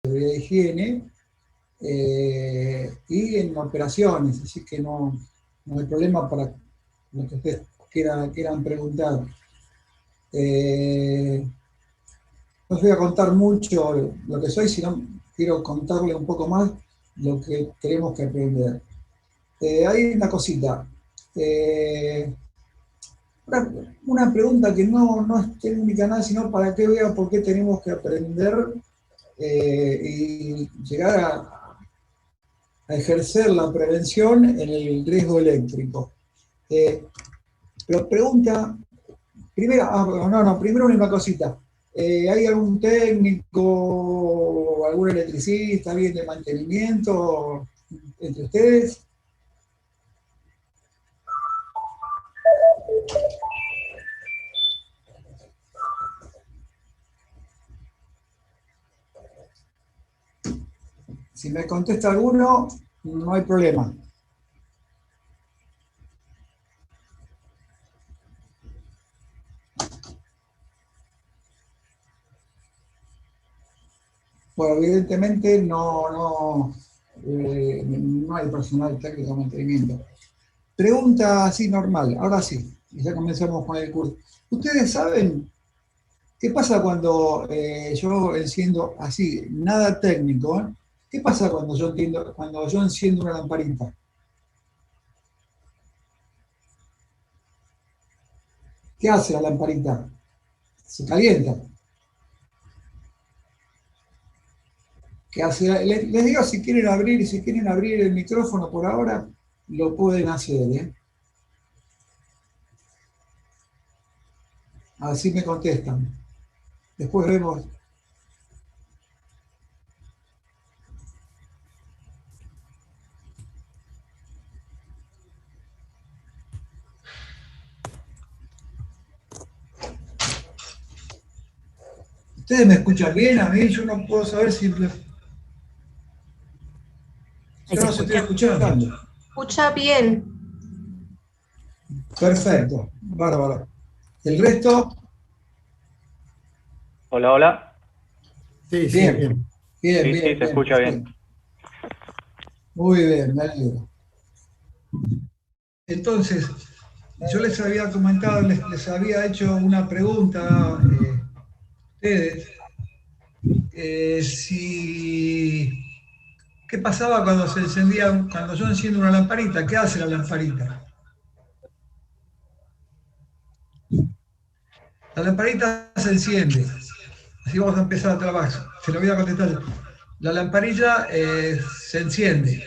seguridad e higiene, y en operaciones, así que no hay problema para lo que ustedes quieran preguntar. No os voy a contar mucho lo que soy, sino quiero contarle un poco más lo que tenemos que aprender. Hay una cosita. Una pregunta que no es técnica nada, sino para que vean por qué tenemos que aprender y llegar a ejercer la prevención en el riesgo eléctrico. Pero pregunta, primero una cosita. ¿Hay algún técnico, algún electricista, alguien de mantenimiento entre ustedes? Si me contesta alguno, no hay problema. Bueno, evidentemente no hay personal técnico de mantenimiento. Pregunta así normal, ahora sí, ya comenzamos con el curso. ¿Ustedes saben qué pasa cuando yo enciendo así, nada técnico? ¿Qué pasa cuando yo enciendo una lamparita? ¿Qué hace la lamparita? Se calienta. ¿Qué hace? Les digo, si quieren abrir el micrófono por ahora, lo pueden hacer, ¿eh? Así me contestan. Después vemos. ¿Ustedes me escuchan bien a mí? Yo no puedo saber si... Yo no se estoy escuchando. Escucha bien. Perfecto, bárbaro. ¿El resto? Hola, hola. Sí, bien. Bien, sí, se escucha bien. Muy bien, me alegro. Entonces, yo les había comentado, les había hecho una pregunta a ustedes. ¿Qué pasaba cuando cuando yo enciendo una lamparita? ¿Qué hace la lamparita? La lamparita se enciende. Así vamos a empezar a trabajar. Se lo voy a contestar. La lamparilla se enciende.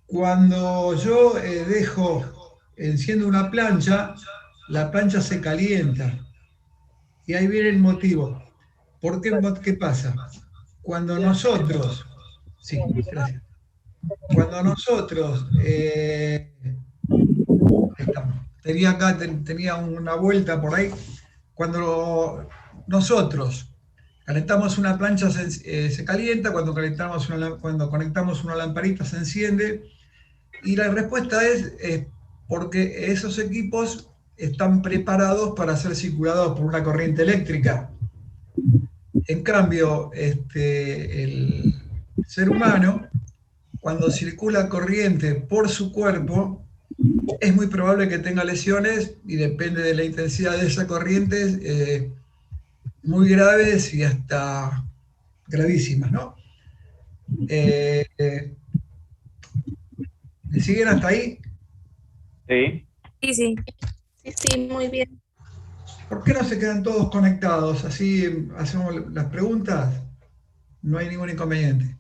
Cuando yo enciendo una plancha, la plancha se calienta. Y ahí viene el motivo. ¿Qué pasa? Cuando nosotros, sí, gracias. Cuando nosotros, tenía una vuelta por ahí, cuando nosotros calentamos una plancha se calienta, cuando conectamos una lamparita se enciende, y la respuesta es porque esos equipos están preparados para ser circulados por una corriente eléctrica. En cambio, el ser humano, cuando circula corriente por su cuerpo, es muy probable que tenga lesiones y depende de la intensidad de esa corriente, muy graves y hasta gravísimas, ¿no? ¿Me siguen hasta ahí? Sí. Sí, muy bien. ¿Por qué no se quedan todos conectados? Así hacemos las preguntas, no hay ningún inconveniente.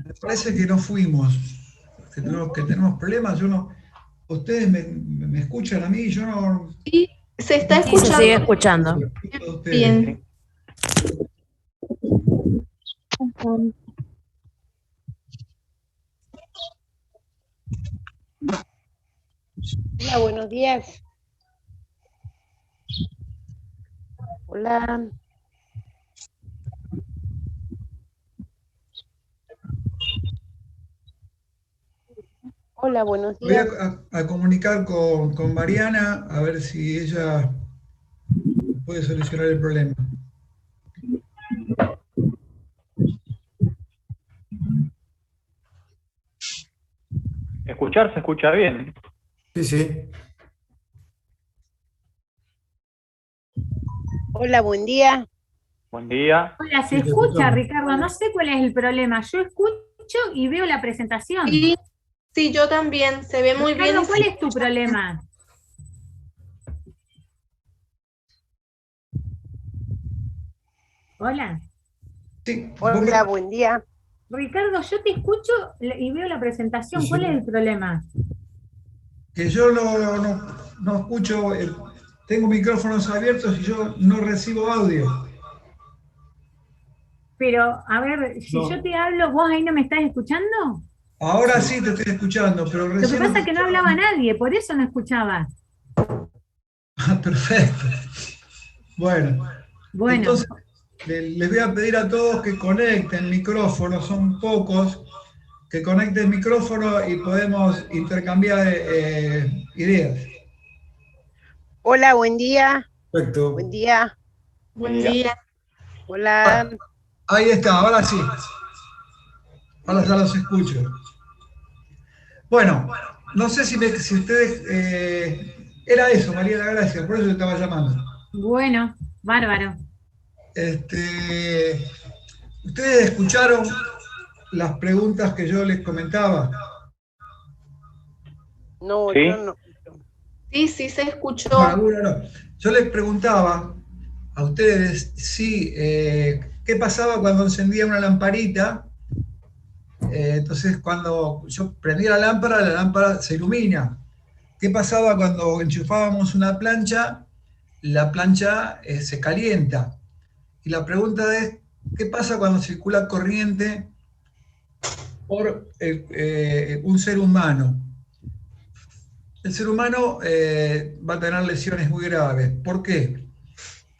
Me parece que no fuimos, que tenemos problemas. Ustedes me escuchan a mí, yo no... Sí, se está Sí, escuchando. se sigue escuchando. Bien. Hola, buenos días. Hola. Hola, buenos Voy días. a comunicar con Mariana a ver si ella puede solucionar el problema. Escuchar se escucha bien. Sí, sí. Hola, buen día. Buen día. Hola, se Sí, te escucha, escuchamos. Ricardo. No sé cuál es el problema. Yo escucho y veo la presentación. Sí, sí, yo también. Se ve muy bien y Ricardo, se ¿cuál es tu escucha bien. problema? Hola. Sí, Hola, buen día. Ricardo, yo te escucho y veo la presentación. ¿Cuál es el problema? que yo no escucho, tengo micrófonos abiertos y yo no recibo audio. Pero, a ver, si yo No. te hablo, ¿vos ahí no me estás escuchando? Ahora sí te estoy escuchando, pero Lo que recién no te pasa es que no hablaba escuchaba. nadie, por eso no escuchaba. Ah, perfecto. Bueno, Bueno, entonces les voy a pedir a todos que conecten micrófonos, son pocos, que conecten micrófono y podemos intercambiar ideas. Hola, buen día. Buen Perfecto. día. Buen Buen día. día. Hola. Ahí está, ahora sí. Ahora ya los escucho. Bueno, no sé si ustedes... era eso, María la Gracia, por eso te estaba llamando. bueno, bárbaro. Este, ¿ustedes escucharon las preguntas que yo les comentaba? No, yo ¿Sí? no. Sí, sí, se Bueno, escuchó. alguna no. Yo les preguntaba a ustedes si, qué pasaba cuando encendía una lamparita. Entonces, cuando yo prendía la lámpara se ilumina. ¿Qué pasaba cuando enchufábamos una plancha? La plancha se calienta. Y la pregunta es, ¿qué pasa cuando circula corriente por un ser humano? El ser humano va a tener lesiones muy graves. ¿Por qué?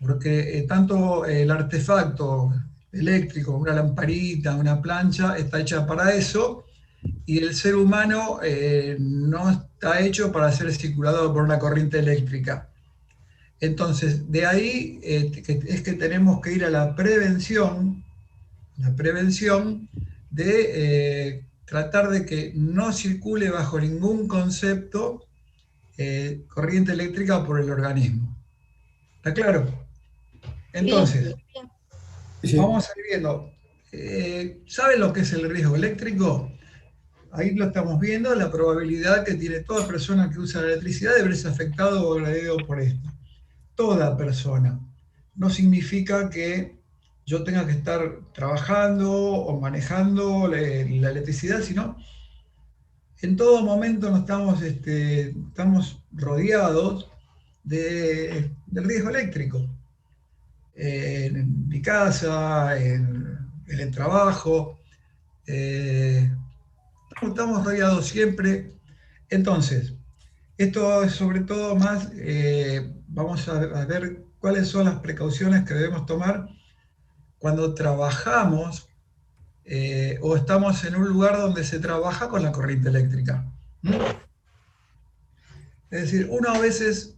Porque tanto el artefacto eléctrico, una lamparita, una plancha, está hecha para eso, y el ser humano no está hecho para ser circulado por una corriente eléctrica. Entonces, de ahí es que tenemos que ir a la prevención de tratar de que no circule bajo ningún concepto corriente eléctrica por el organismo. ¿Está claro? Sí, Entonces, muy bien. sí, vamos a ir viendo. ¿Saben lo que es el riesgo eléctrico? Ahí lo estamos viendo, la probabilidad que tiene toda persona que usa la electricidad de verse afectado o agredido por esto. Toda persona. No significa que yo tenga que estar trabajando o manejando la electricidad, sino en todo momento nos estamos rodeados del riesgo eléctrico. En mi casa, en el trabajo, eh, estamos rodeados siempre. Entonces, esto es sobre todo más, vamos a ver cuáles son las precauciones que debemos tomar cuando trabajamos o estamos en un lugar donde se trabaja con la corriente eléctrica. ¿Mm? Es decir, uno a veces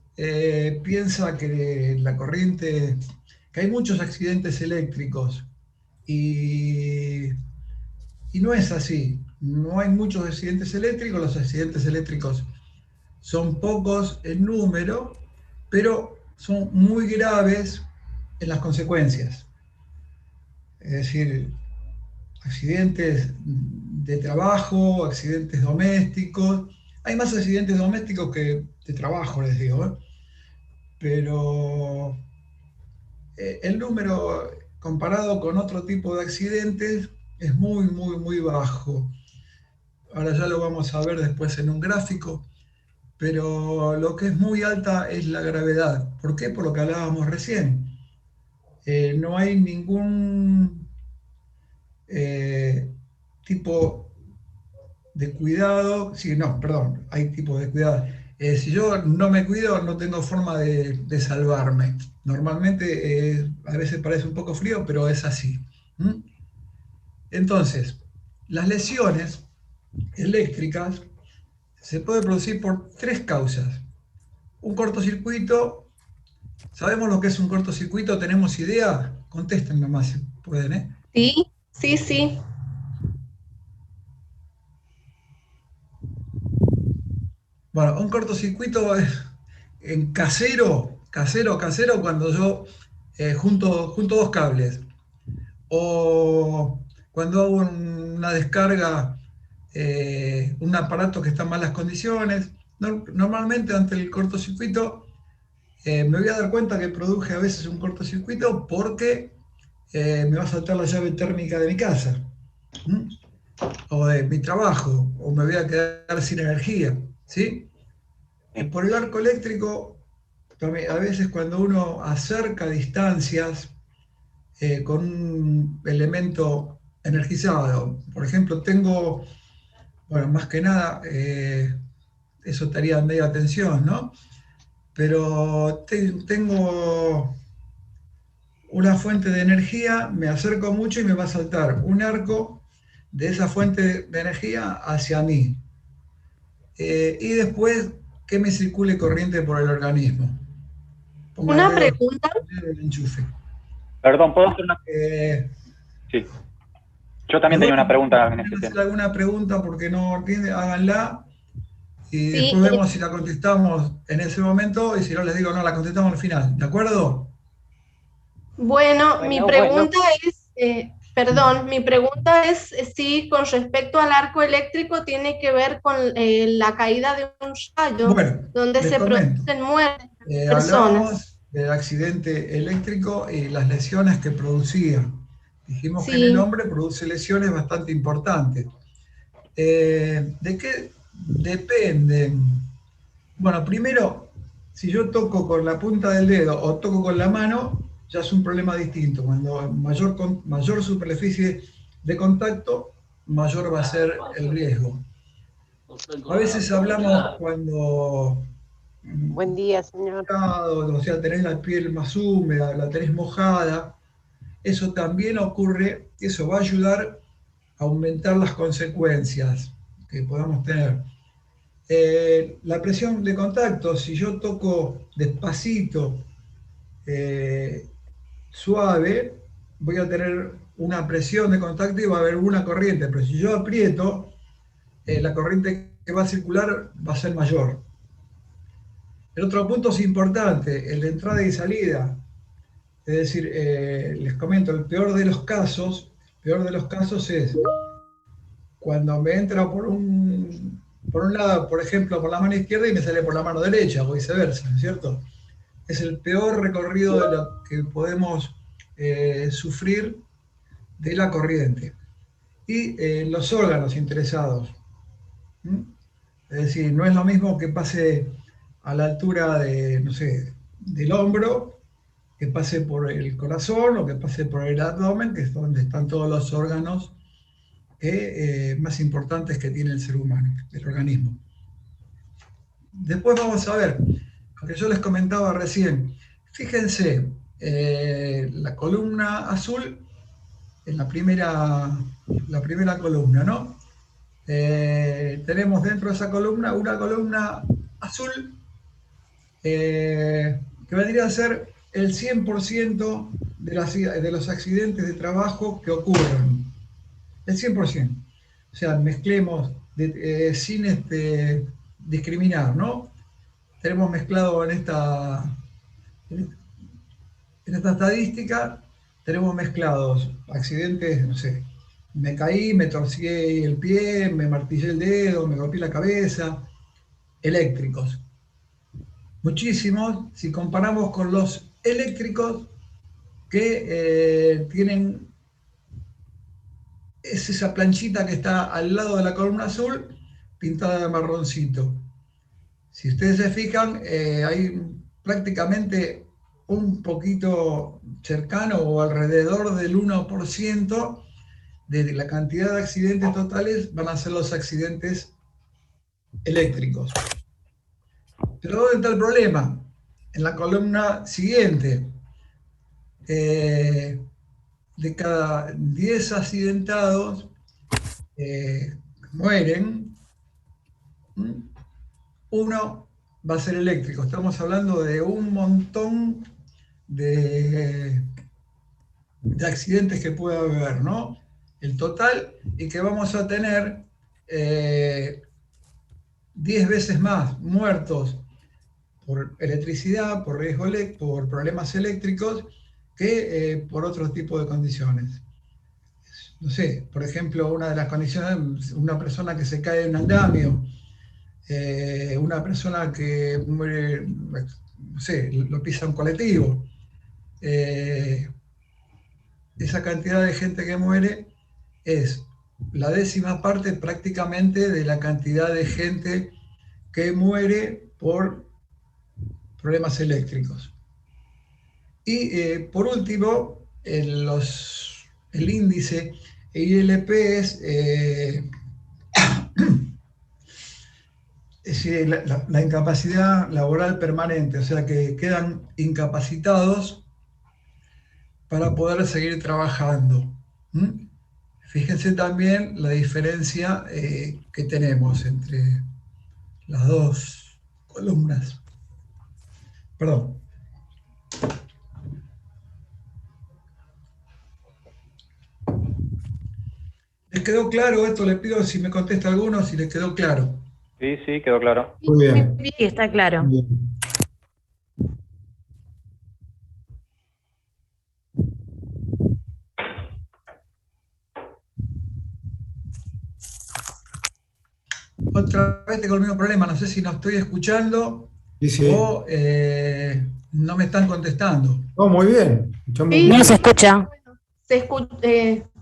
piensa que la corriente, que hay muchos accidentes eléctricos y, y no es así. No hay muchos accidentes eléctricos, los accidentes eléctricos son pocos en número, pero son muy graves en las consecuencias. Es decir, accidentes de trabajo, accidentes domésticos. Hay más accidentes domésticos que de trabajo, les digo, ¿eh? Pero el número comparado con otro tipo de accidentes es muy, muy, muy bajo. Ahora ya lo vamos a ver después en un gráfico, pero lo que es muy alta es la gravedad. ¿Por qué? Por lo que hablábamos recién. No hay ningún tipo de cuidado, sí, no, perdón, hay tipos de cuidado. Si yo no me cuido, no tengo forma de salvarme. Normalmente, a veces parece un poco frío, pero es así. ¿Mm? Entonces, las lesiones eléctricas se pueden producir por tres causas. Un cortocircuito, ¿sabemos lo que es un cortocircuito? ¿Tenemos idea? Contesten nomás si pueden, ¿eh? Sí, sí, sí. Bueno, un cortocircuito es en casero, cuando yo junto dos cables. O cuando hago una descarga, un aparato que está en malas condiciones. Normalmente ante el cortocircuito me voy a dar cuenta que produje a veces un cortocircuito porque me va a saltar la llave térmica de mi casa, ¿m? O de mi trabajo, o me voy a quedar sin energía, ¿sí? Por el arco eléctrico, también, a veces cuando uno acerca distancias con un elemento energizado, por ejemplo, tengo, bueno, más que nada, eso estaría en media tensión, ¿no? Pero tengo una fuente de energía, me acerco mucho y me va a saltar un arco de esa fuente de energía hacia mí. Y después que me circule corriente por el organismo. Ponga Una el dedo pregunta. en el enchufe. Perdón, ¿puedo hacer una? Sí. Yo también tenía una pregunta en este Si tema. alguna pregunta porque no entiende, háganla. Y Sí, después vemos si la contestamos en ese momento y si no les digo, no, la contestamos al final. ¿De acuerdo? bueno, mi pregunta es, perdón, mi pregunta es si con respecto al arco eléctrico tiene que ver con la caída de un rayo, Bueno, donde les se comento. producen muertes de personas. Hablábamos del accidente eléctrico y las lesiones que producía. Dijimos que en el Sí, hombre produce lesiones bastante importantes. ¿De qué dependen? Bueno, primero, si yo toco con la punta del dedo o toco con la mano, ya es un problema distinto. Cuando mayor superficie de contacto, mayor va a ser el riesgo. A veces hablamos cuando, Buen día, señor. o sea, tenés la piel más húmeda, la tenés mojada. Eso también ocurre, eso va a ayudar a aumentar las consecuencias que podamos tener. La presión de contacto, si yo toco despacito, suave, voy a tener una presión de contacto y va a haber una corriente, pero si yo aprieto, la corriente que va a circular va a ser mayor. El otro punto es importante, el de entrada y salida. Es decir, les comento, el peor de los casos es cuando me entra por un lado, por ejemplo, por la mano izquierda y me sale por la mano derecha, o viceversa, ¿no es cierto? Es el peor recorrido de lo que podemos sufrir de la corriente. Y los órganos interesados. ¿Mm? Es decir, no es lo mismo que pase a la altura de, no sé, del hombro, que pase por el corazón o que pase por el abdomen, que es donde están todos los órganos más importantes que tiene el ser humano, el organismo. Después vamos a ver, lo que yo les comentaba recién. Fíjense, la columna azul, en la primera columna, ¿no? Tenemos dentro de esa columna una columna azul que vendría a ser el 100% de los accidentes de trabajo que ocurren. El 100%. O sea, mezclemos sin discriminar, ¿no? Tenemos mezclado en esta estadística, tenemos mezclados accidentes, no sé, me caí, me torcí el pie, me martillé el dedo, me golpeé la cabeza, eléctricos. Muchísimos, si comparamos con los eléctricos que tienen es esa planchita que está al lado de la columna azul, pintada de marroncito. Si ustedes se fijan, hay prácticamente un poquito cercano o alrededor del 1% de la cantidad de accidentes totales van a ser los accidentes eléctricos. Pero ¿dónde está el problema? En la columna siguiente. De cada 10 accidentados mueren, uno va a ser eléctrico. Estamos hablando de un montón de accidentes que puede haber, ¿no? El total, y que vamos a tener 10 veces más muertos por electricidad, por riesgo, por problemas eléctricos, que por otro tipo de condiciones. No sé, por ejemplo, una de las condiciones, una persona que se cae en un andamio, una persona que muere, no sé, lo pisa un colectivo. Esa cantidad de gente que muere es la 10ª parte prácticamente de la cantidad de gente que muere por problemas eléctricos. Y por último, el índice ILP es decir, la incapacidad laboral permanente, o sea que quedan incapacitados para poder seguir trabajando. Fíjense también la diferencia que tenemos entre las dos columnas. Perdón. ¿Les quedó claro esto? Les pido si me contesta alguno, si les quedó claro. Sí, sí, quedó claro. Muy bien. Sí, está claro. Muy bien. Otra vez tengo el mismo problema, no sé si no estoy escuchando Sí. o no me están contestando. Oh, muy bien. Escuchamos Sí. bien. No se escucha.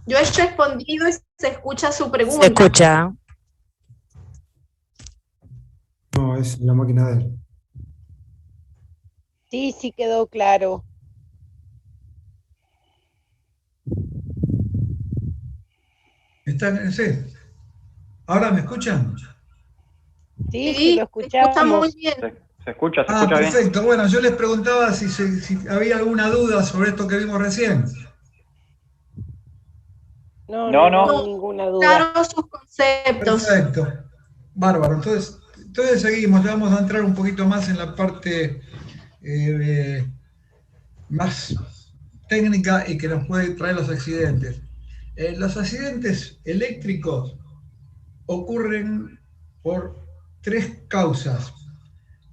Yo he respondido y se escucha su pregunta. Se escucha. No, es la máquina de él. Sí, sí quedó claro. ¿Están? Sí. ¿Ahora me escuchan? Sí, Sí, lo se escucha muy escuchamos. bien. Se escucha bien. Perfecto. Bueno, yo les preguntaba si había alguna duda sobre esto que vimos recién. No. Ninguna duda. Claro, sus conceptos. Perfecto. Bárbaro. Entonces seguimos. Ya vamos a entrar un poquito más en la parte más técnica y que nos puede traer los accidentes. Los accidentes eléctricos ocurren por 3 causas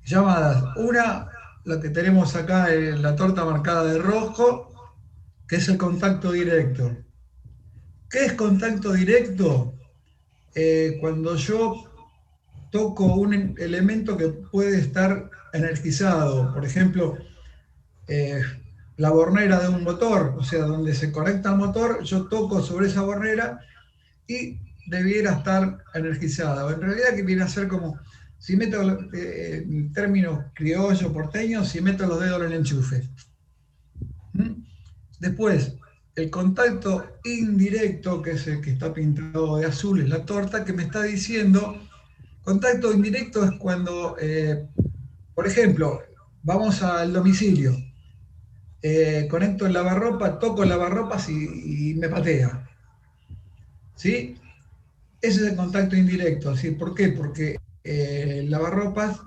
llamadas. Una, la que tenemos acá en la torta marcada de rojo, que es el contacto directo. ¿Qué es contacto directo? Cuando yo toco un elemento que puede estar energizado, por ejemplo, la bornera de un motor, o sea, donde se conecta el motor, yo toco sobre esa bornera y debiera estar energizada. O en realidad que viene a ser como, si meto, en términos criollo porteño, si meto los dedos en el enchufe. Después, el contacto indirecto, que es el que está pintado de azul en la torta, que me está diciendo, contacto indirecto es cuando, por ejemplo, vamos al domicilio, conecto el lavarropa, toco el lavarropas y me patea. ¿Sí? Ese es el contacto indirecto. ¿Sí? ¿Por qué? Porque el lavarropas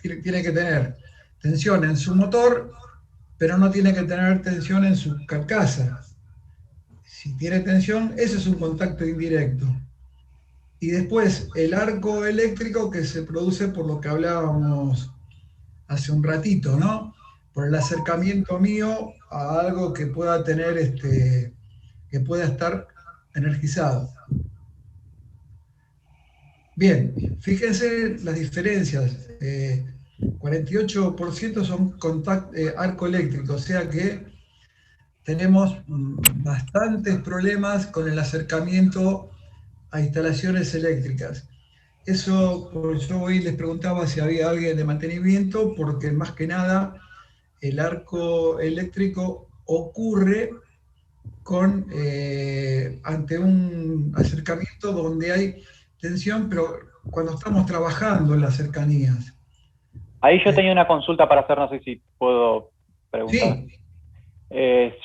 tiene que tener tensión en su motor, pero no tiene que tener tensión en su carcasa. Si tiene tensión, ese es un contacto indirecto. Y después el arco eléctrico que se produce por lo que hablábamos hace un ratito, ¿no? Por el acercamiento mío a algo que pueda tener, que pueda estar energizado. Bien, fíjense las diferencias. 48% son arco eléctrico, o sea que tenemos bastantes problemas con el acercamiento a instalaciones eléctricas. Eso, yo hoy les preguntaba si había alguien de mantenimiento, porque más que nada el arco eléctrico ocurre ante un acercamiento donde hay tensión, pero cuando estamos trabajando en las cercanías. Ahí yo tenía una consulta para hacer, no sé si puedo preguntar. Sí.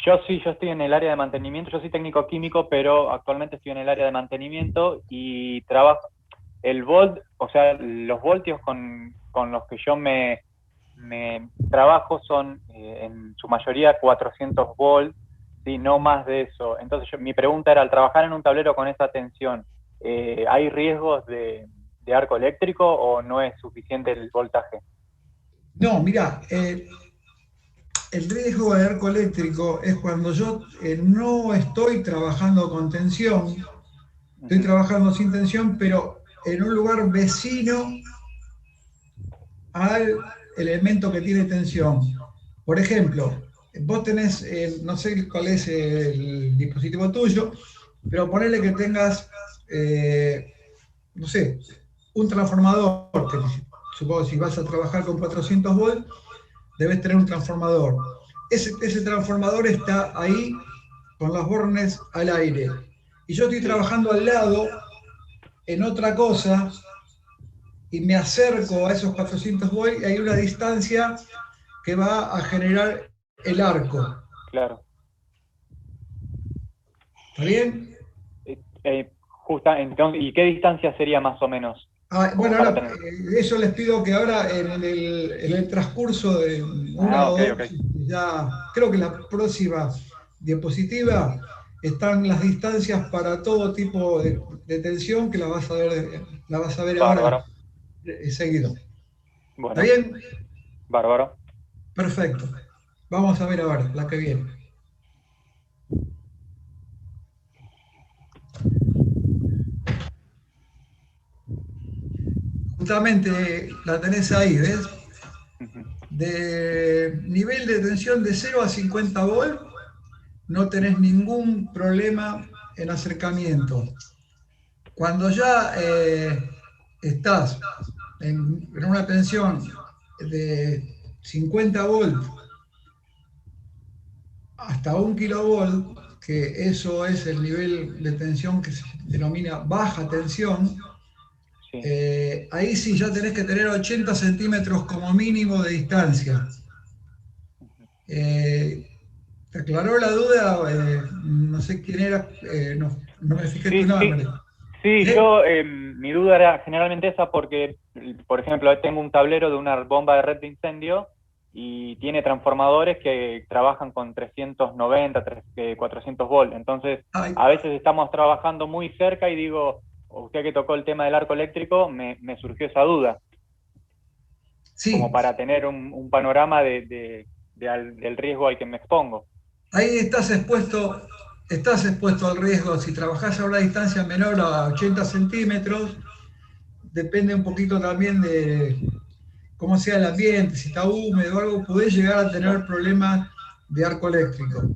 Yo estoy en el área de mantenimiento, yo soy técnico químico, pero actualmente estoy en el área de mantenimiento y trabajo, el volt, o sea, los voltios con los que yo me trabajo son en su mayoría 400 volts, ¿sí? No más de eso. Entonces mi pregunta era, al trabajar en un tablero con esa tensión, ¿hay riesgos de arco eléctrico o no es suficiente el voltaje? No, mira, el riesgo de arco eléctrico es cuando yo no estoy trabajando con tensión, estoy trabajando sin tensión, pero en un lugar vecino al elemento que tiene tensión. Por ejemplo, vos tenés, no sé cuál es el dispositivo tuyo, pero ponele que tengas, no sé, un transformador, que supongo que si vas a trabajar con 400 volts, debes tener un transformador. Ese transformador está ahí con los bornes al aire. Y yo estoy trabajando al lado en otra cosa y me acerco a esos 400 volts y hay una distancia que va a generar el arco. Claro. ¿Está bien? Entonces, ¿y qué distancia sería más o menos? Bueno, ahora, eso les pido que ahora en el transcurso de una o dos, ya creo que la próxima diapositiva están las distancias para todo tipo de tensión que la vas a ver ahora seguido. Bueno, ¿está bien? Bárbaro. Perfecto. Vamos a ver ahora la que viene. Justamente la tenés ahí, ¿ves? De nivel de tensión de 0 a 50 volts, no tenés ningún problema en acercamiento. Cuando ya estás en una tensión de 50 volts hasta 1 kilovolt, que eso es el nivel de tensión que se denomina baja tensión, ahí sí ya tenés que tener 80 centímetros como mínimo de distancia. ¿Te aclaró la duda? No sé quién era, no me fijé tu nombre. Sí, yo, mi duda era generalmente esa porque, por ejemplo, tengo un tablero de una bomba de red de incendio y tiene transformadores que trabajan con 390, 400 volts. Entonces, a veces estamos trabajando muy cerca y digo, usted que tocó el tema del arco eléctrico, me surgió esa duda. Sí. Como para tener un panorama del riesgo al que me expongo. Ahí estás expuesto al riesgo. Si trabajás a una distancia menor a 80 centímetros, depende un poquito también de cómo sea el ambiente, si está húmedo o algo, podés llegar a tener problemas de arco eléctrico.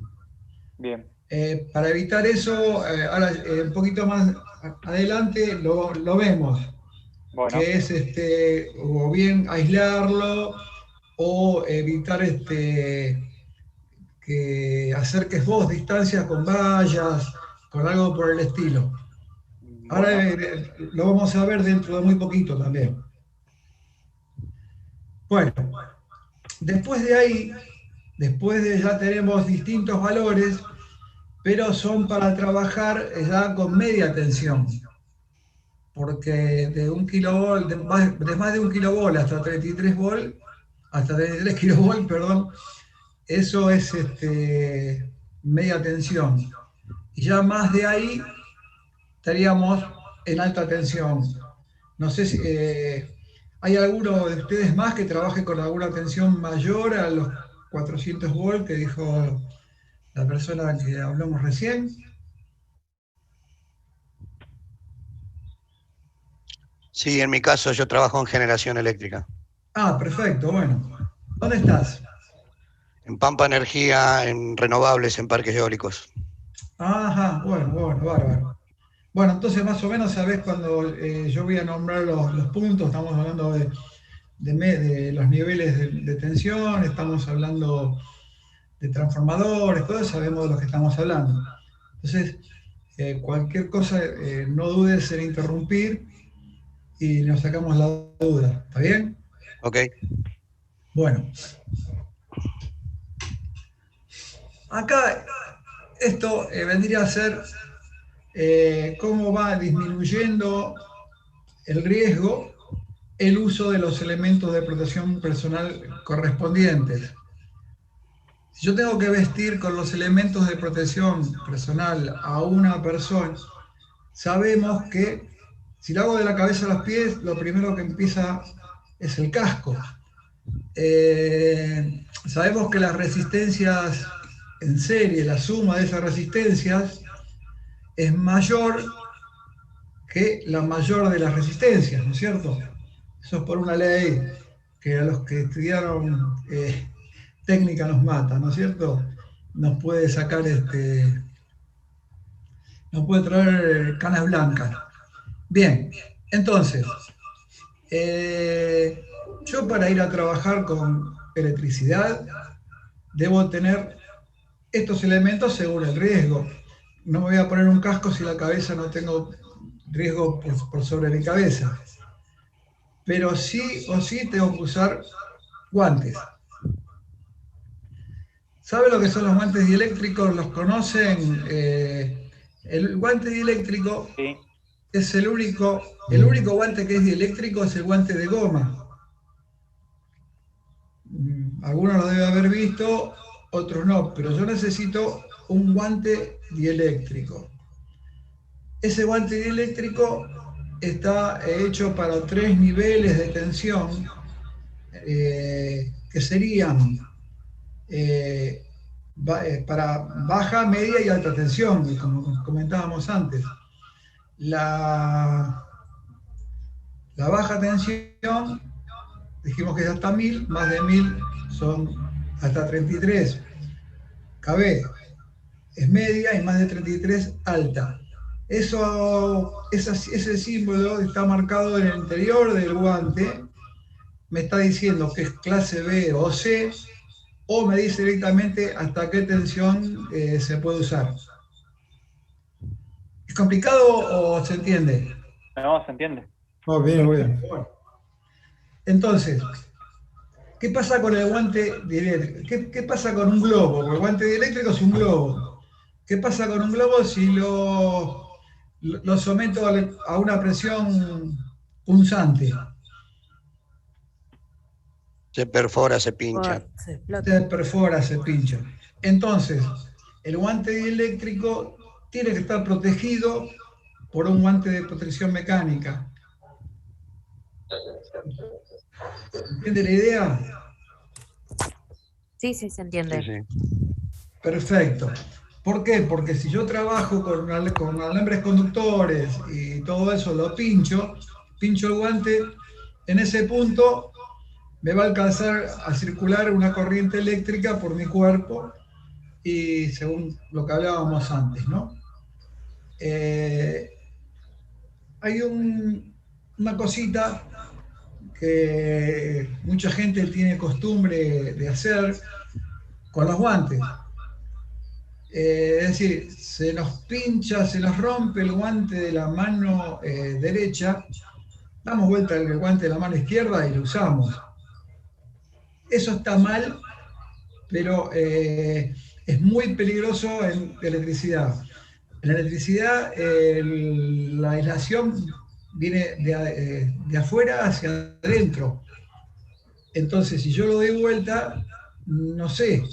Bien. Para evitar eso, ahora un poquito más adelante lo vemos, bueno, que es o bien aislarlo o evitar que acerques vos distancias con vallas, con algo por el estilo. Ahora lo vamos a ver dentro de muy poquito también. Bueno, después de ahí, ya tenemos distintos valores, pero son para trabajar ya con media tensión, porque de 1 kilovolt, de más de 1 kilovolt hasta 33 volt, hasta 33 kilovolt, perdón, eso es media tensión. Y ya más de ahí estaríamos en alta tensión. No sé si hay alguno de ustedes más que trabaje con alguna tensión mayor a los 400 volts que dijo la persona que hablamos recién. Sí, en mi caso yo trabajo en generación eléctrica. Ah, perfecto, bueno. ¿Dónde estás? En Pampa Energía, en renovables, en parques eólicos. Ajá, bueno, bárbaro. Bueno, entonces más o menos sabés cuando yo voy a nombrar los puntos, estamos hablando de los niveles de tensión, estamos hablando de transformadores, todo eso sabemos de lo que estamos hablando. Entonces, cualquier cosa, no dudes en interrumpir y nos sacamos la duda, ¿está bien? Ok. Bueno, acá esto vendría a ser cómo va disminuyendo el riesgo el uso de los elementos de protección personal correspondientes. Si yo tengo que vestir con los elementos de protección personal a una persona, sabemos que si lo hago de la cabeza a los pies, lo primero que empieza es el casco. Sabemos que las resistencias en serie, la suma de esas resistencias es mayor que la mayor de las resistencias, ¿no es cierto? Eso es por una ley que a los que estudiaron técnica nos mata, ¿no es cierto? Nos puede sacar, nos puede traer canas blancas. Bien, entonces, yo para ir a trabajar con electricidad debo tener estos elementos según el riesgo. No me voy a poner un casco si la cabeza no tengo riesgo por sobre mi cabeza. Pero sí o sí tengo que usar guantes. ¿Saben lo que son los guantes dieléctricos? ¿Los conocen? El guante dieléctrico Sí. es el único guante que es dieléctrico, es el guante de goma. Algunos lo deben haber visto, otros no, pero yo necesito un guante dieléctrico. Ese guante dieléctrico está hecho para 3 niveles de tensión, que serían para baja, media y alta tensión, como comentábamos antes. La baja tensión, dijimos que es hasta 1000, más de 1000 son hasta 33 kV, es media, y más de 33 alta. Ese símbolo está marcado en el interior del guante, me está diciendo que es clase B o C, o me dice directamente hasta qué tensión se puede usar. ¿Es complicado o se entiende? No, se entiende. Oh, bien, muy bien. Bueno, entonces, ¿qué pasa con el guante dieléctrico? ¿Qué pasa con un globo? Porque el guante dieléctrico es un globo. ¿Qué pasa con un globo si lo someto a una presión punzante? Se perfora, se pincha. Se explota. Se perfora, se pincha. Entonces, el guante dieléctrico tiene que estar protegido por un guante de protección mecánica. ¿Entiende la idea? Sí, sí, se entiende. Sí, sí. Perfecto. ¿Por qué? Porque si yo trabajo con alambres conductores y todo eso lo pincho el guante, en ese punto me va a alcanzar a circular una corriente eléctrica por mi cuerpo, y según lo que hablábamos antes, ¿no? Hay una cosita que mucha gente tiene costumbre de hacer con los guantes. Es decir, se nos pincha, se nos rompe el guante de la mano derecha, damos vuelta el guante de la mano izquierda y lo usamos. Eso está mal, pero es muy peligroso en electricidad. En la electricidad, la aislación viene de afuera hacia adentro. Entonces, si yo lo doy vuelta, no sé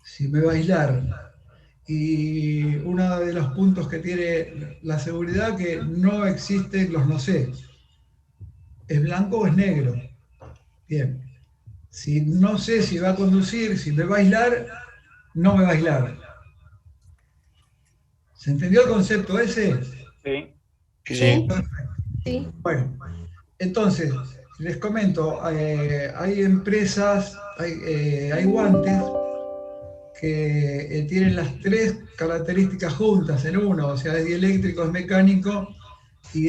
si me va a aislar. Y uno de los puntos que tiene la seguridad, que no existen los no sé. ¿Es blanco o es negro? Bien. Si no sé si va a conducir, si me va a aislar, no me va a aislar. ¿Se entendió el concepto ese? Sí. Sí. Sí. Bueno, entonces, les comento, hay empresas, hay guantes que tienen las 3 características juntas en uno, o sea, es dieléctrico, es mecánico, y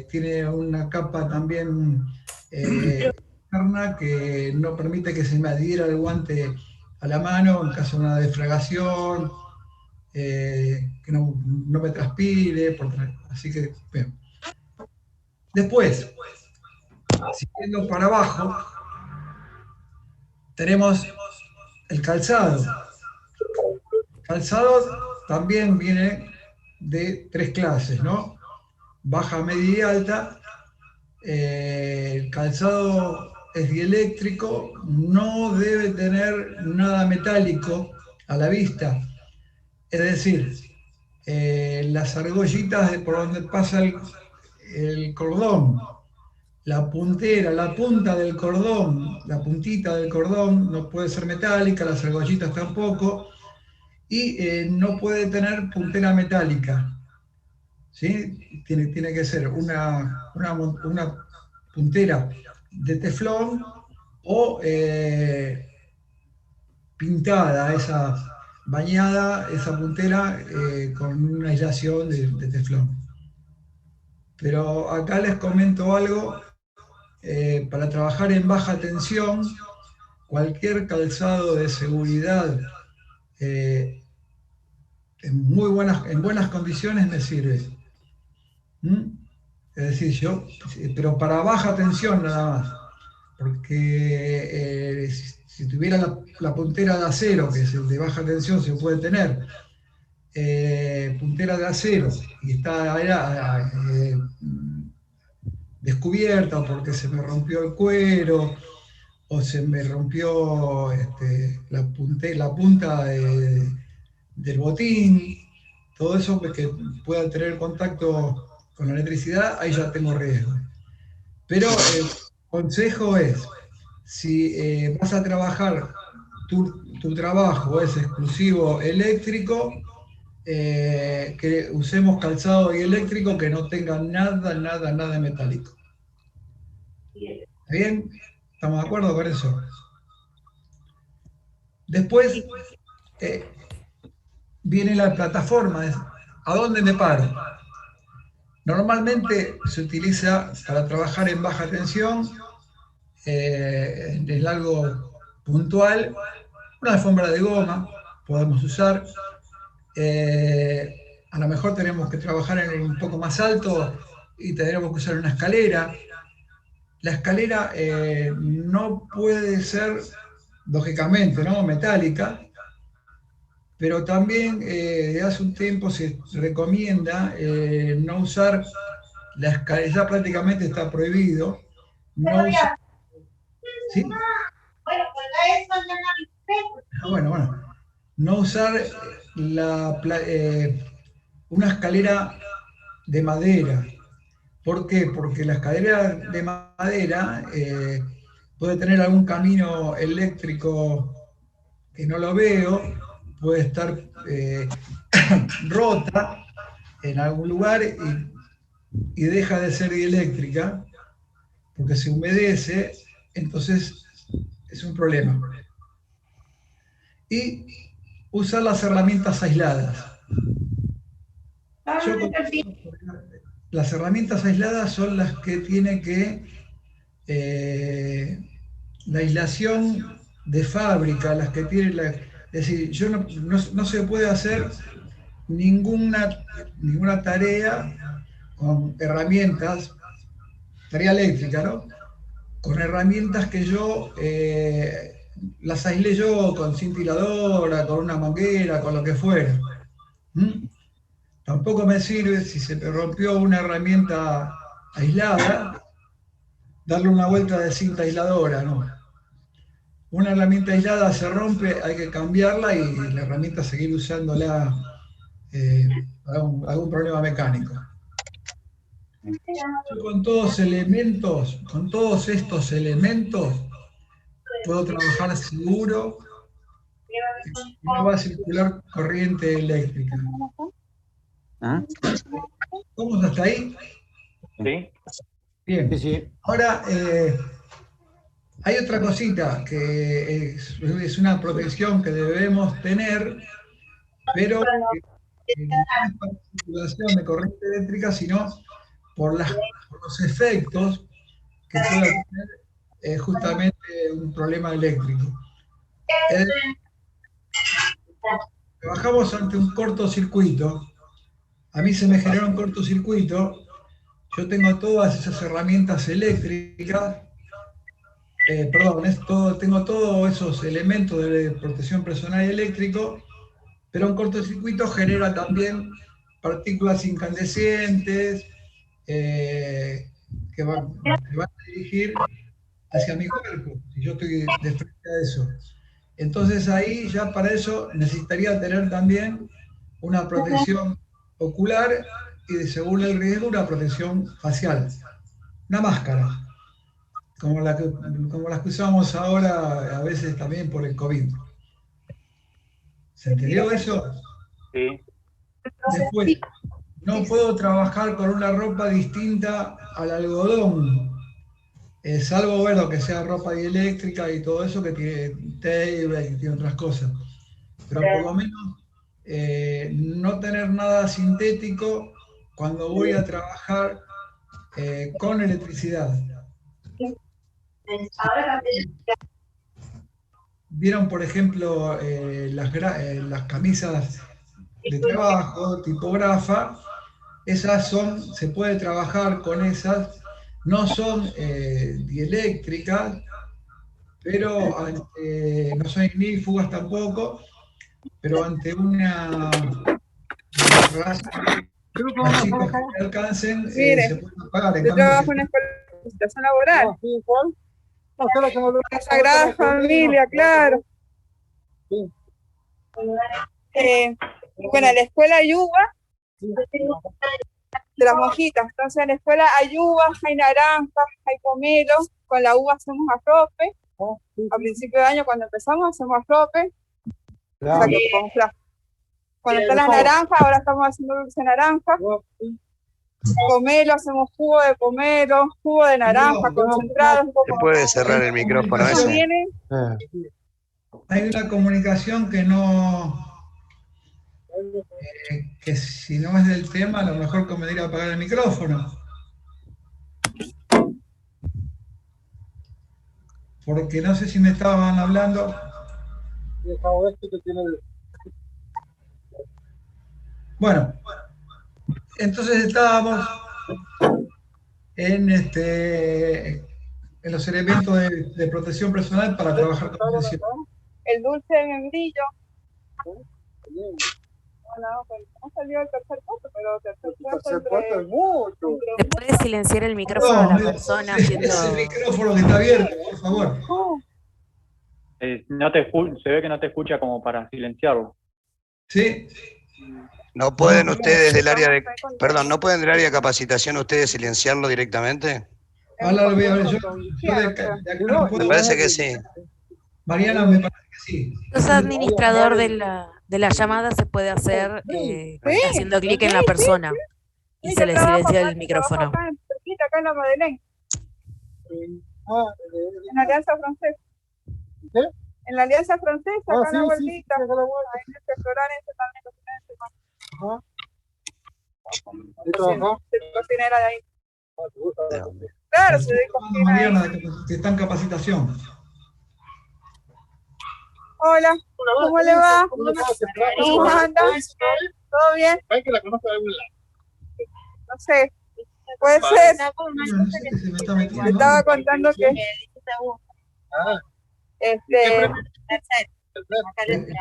tiene una capa también externa que no permite que se me adhiera el guante a la mano en caso de una defragación, que no me transpire, así que, bien. Después, siguiendo para abajo, Tenemos el calzado. Calzado también viene de 3 clases, ¿no? Baja, media y alta. El calzado es dieléctrico, no debe tener nada metálico a la vista. Es decir, las argollitas por donde pasa el cordón, la puntera, la punta del cordón, la puntita del cordón no puede ser metálica, las argollitas tampoco, y no puede tener puntera metálica, ¿sí? Tiene que ser una puntera de teflón o pintada, bañada esa puntera con una aislación de teflón. Pero acá les comento algo, para trabajar en baja tensión, cualquier calzado de seguridad en buenas condiciones me sirve. Es decir, pero para baja tensión nada más, porque si tuviera la puntera de acero, que es el de baja tensión, se puede tener puntera de acero y está descubierta porque se me rompió el cuero o se me rompió la punta del botín, todo eso que pueda tener contacto con la electricidad, ahí ya tengo riesgo. Pero el consejo es, si vas a trabajar, tu trabajo es exclusivo eléctrico, que usemos calzado eléctrico que no tenga nada metálico. ¿Está bien? ¿Estamos de acuerdo con eso? Después viene la plataforma. ¿A dónde me paro? Normalmente se utiliza para trabajar en baja tensión, es algo puntual, una alfombra de goma podemos usar. A lo mejor tenemos que trabajar en un poco más alto y tendremos que usar una escalera. La escalera no puede ser, lógicamente, ¿no?, metálica, pero también de hace un tiempo se recomienda no usar la escalera, ya prácticamente está prohibido. No usar, ¿sí? Bueno. No usar una escalera de madera. ¿Por qué? Porque la escalera de madera puede tener algún camino eléctrico que no lo veo, puede estar rota en algún lugar y deja de ser dieléctrica porque se humedece, entonces es un problema. Y usar las herramientas aisladas. Las herramientas aisladas son las que tienen la aislación de fábrica, las que tienen es decir, no se puede hacer ninguna tarea con herramientas, tarea eléctrica, ¿no?, con herramientas que yo las aislé yo con cintiladora, con una manguera, con lo que fuera. Tampoco me sirve, si se me rompió una herramienta aislada, darle una vuelta de cinta aisladora, ¿no? Una herramienta aislada se rompe, hay que cambiarla y la herramienta seguir usándola algún problema mecánico. Yo con todos estos elementos, puedo trabajar seguro y no va a circular corriente eléctrica. ¿Vamos hasta ahí? Sí. Bien. Sí. Ahora, hay otra cosita que es una protección que debemos tener, pero no es para circulación de corriente eléctrica, sino por los efectos que puede tener justamente un problema eléctrico. Trabajamos ante un cortocircuito. A mí se me genera un cortocircuito. Yo tengo todas esas herramientas eléctricas tengo todos esos elementos de protección personal y eléctrico, pero un cortocircuito genera también partículas incandescentes que van a dirigir hacia mi cuerpo, si yo estoy de frente a eso. Entonces ahí ya para eso necesitaría tener también una protección ocular y según el riesgo una protección facial, una máscara, como las que usamos ahora a veces también por el COVID. ¿Se entendió eso? Sí. Después, no puedo trabajar con una ropa distinta al algodón, salvo, bueno, que sea ropa dieléctrica y todo eso que tiene tape y tiene otras cosas. Pero por lo menos no tener nada sintético cuando voy a trabajar con electricidad. Vieron, por ejemplo, las camisas de trabajo tipo grafa, se puede trabajar con esas, no son dieléctricas, pero no son ignífugas tampoco, pero ante una los chicos que alcancen se pueden apagar. Yo trabajo en una escuela de capacitación laboral. La Sagrada Familia, claro. Bueno, en la escuela hay uvas de las monjitas. Entonces en la escuela hay uvas, hay naranjas, hay pomelo. Con la uva hacemos arrope. A principio de año cuando empezamos hacemos arrope. Claro. Cuando está la naranja, ahora estamos haciendo dulce naranja. Pomelo, hacemos jugo de pomelo, jugo de naranja, concentrado. ¿Se puede cerrar el micrófono ese? Hay una comunicación que no... que si no es del tema, a lo mejor convendría apagar el micrófono. Porque no sé si me estaban hablando. Bueno, entonces estábamos en los elementos de protección personal para trabajar con protección. El dulce de membrillo. Bueno, no salió el tercer puesto, pero el tercer puesto es mucho. ¿Se puede silenciar el micrófono de la persona haciendo...? Ese micrófono que está abierto, por favor. Se ve que no te escucha como para silenciarlo. ¿Sí? ¿No pueden ustedes del área de... Perdón, ¿no pueden del área de capacitación ustedes silenciarlo directamente? Ahora lo voy a ver yo. Me parece que sí. Mariana, me parece que sí. Los administrador de la llamada se puede hacer haciendo clic en la persona y se le silencia el micrófono. Acá en la Madeleine. En la Alianza Francesa. En la Alianza Francesa, acá en la vueltita. Ahí en el restaurante también cocinera de ahí. Claro, se ve cocinera. Mariana, que está en capacitación. Hola, ¿cómo le va? ¿Cómo anda? ¿Todo bien? No sé, puede ser. Me estaba contando que...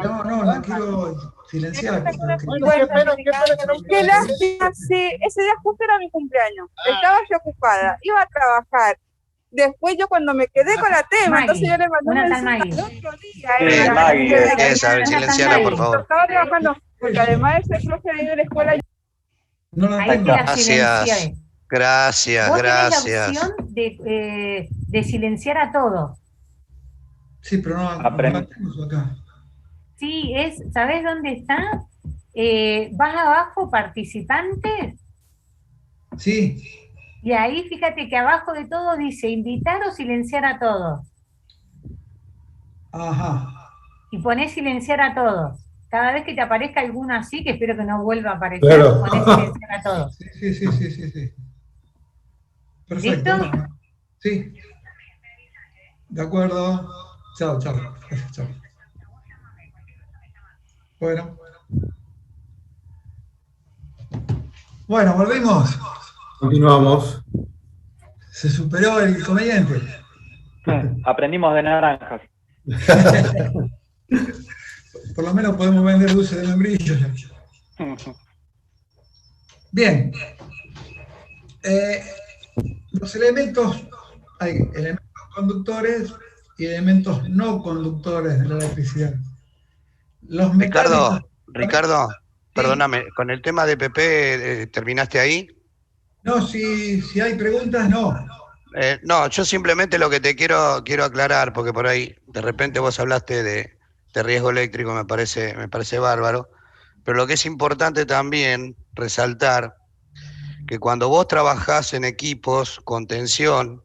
No, la quiero silenciar. Qué lástima, sí. Ese día justo era mi cumpleaños. Estaba yo ocupada, iba a trabajar. Después yo cuando me quedé con la tema, entonces yo le mandé un mensaje al otro día. Silenciala, por favor. Estaba trabajando, porque además ese profe de la escuela... No la tengo. Gracias. Gracias. Vos tenés la opción de silenciar a todos. Sí, pero no la tenemos acá. Sí, ¿sabés dónde está? Vas abajo, participantes. Sí. Y ahí fíjate que abajo de todo dice invitar o silenciar a todos. Ajá. Y ponés silenciar a todos. Cada vez que te aparezca alguno así, que espero que no vuelva a aparecer, claro. Ponés silenciar a todos. Sí. Perfecto. ¿Listo? Sí. De acuerdo. Chao. Gracias, chao. Bueno, volvimos. Continuamos. Se superó el inconveniente. Aprendimos de naranjas. Por lo menos podemos vender dulce de membrillo. Bien. Los elementos, hay elementos conductores y elementos no conductores de la electricidad. Los mecánicos... Ricardo, perdóname, con el tema de PP, ¿terminaste ahí? No, si hay preguntas, no. No, yo simplemente lo que te quiero aclarar, porque por ahí de repente vos hablaste de riesgo eléctrico, me parece bárbaro, pero lo que es importante también resaltar, que cuando vos trabajás en equipos con tensión,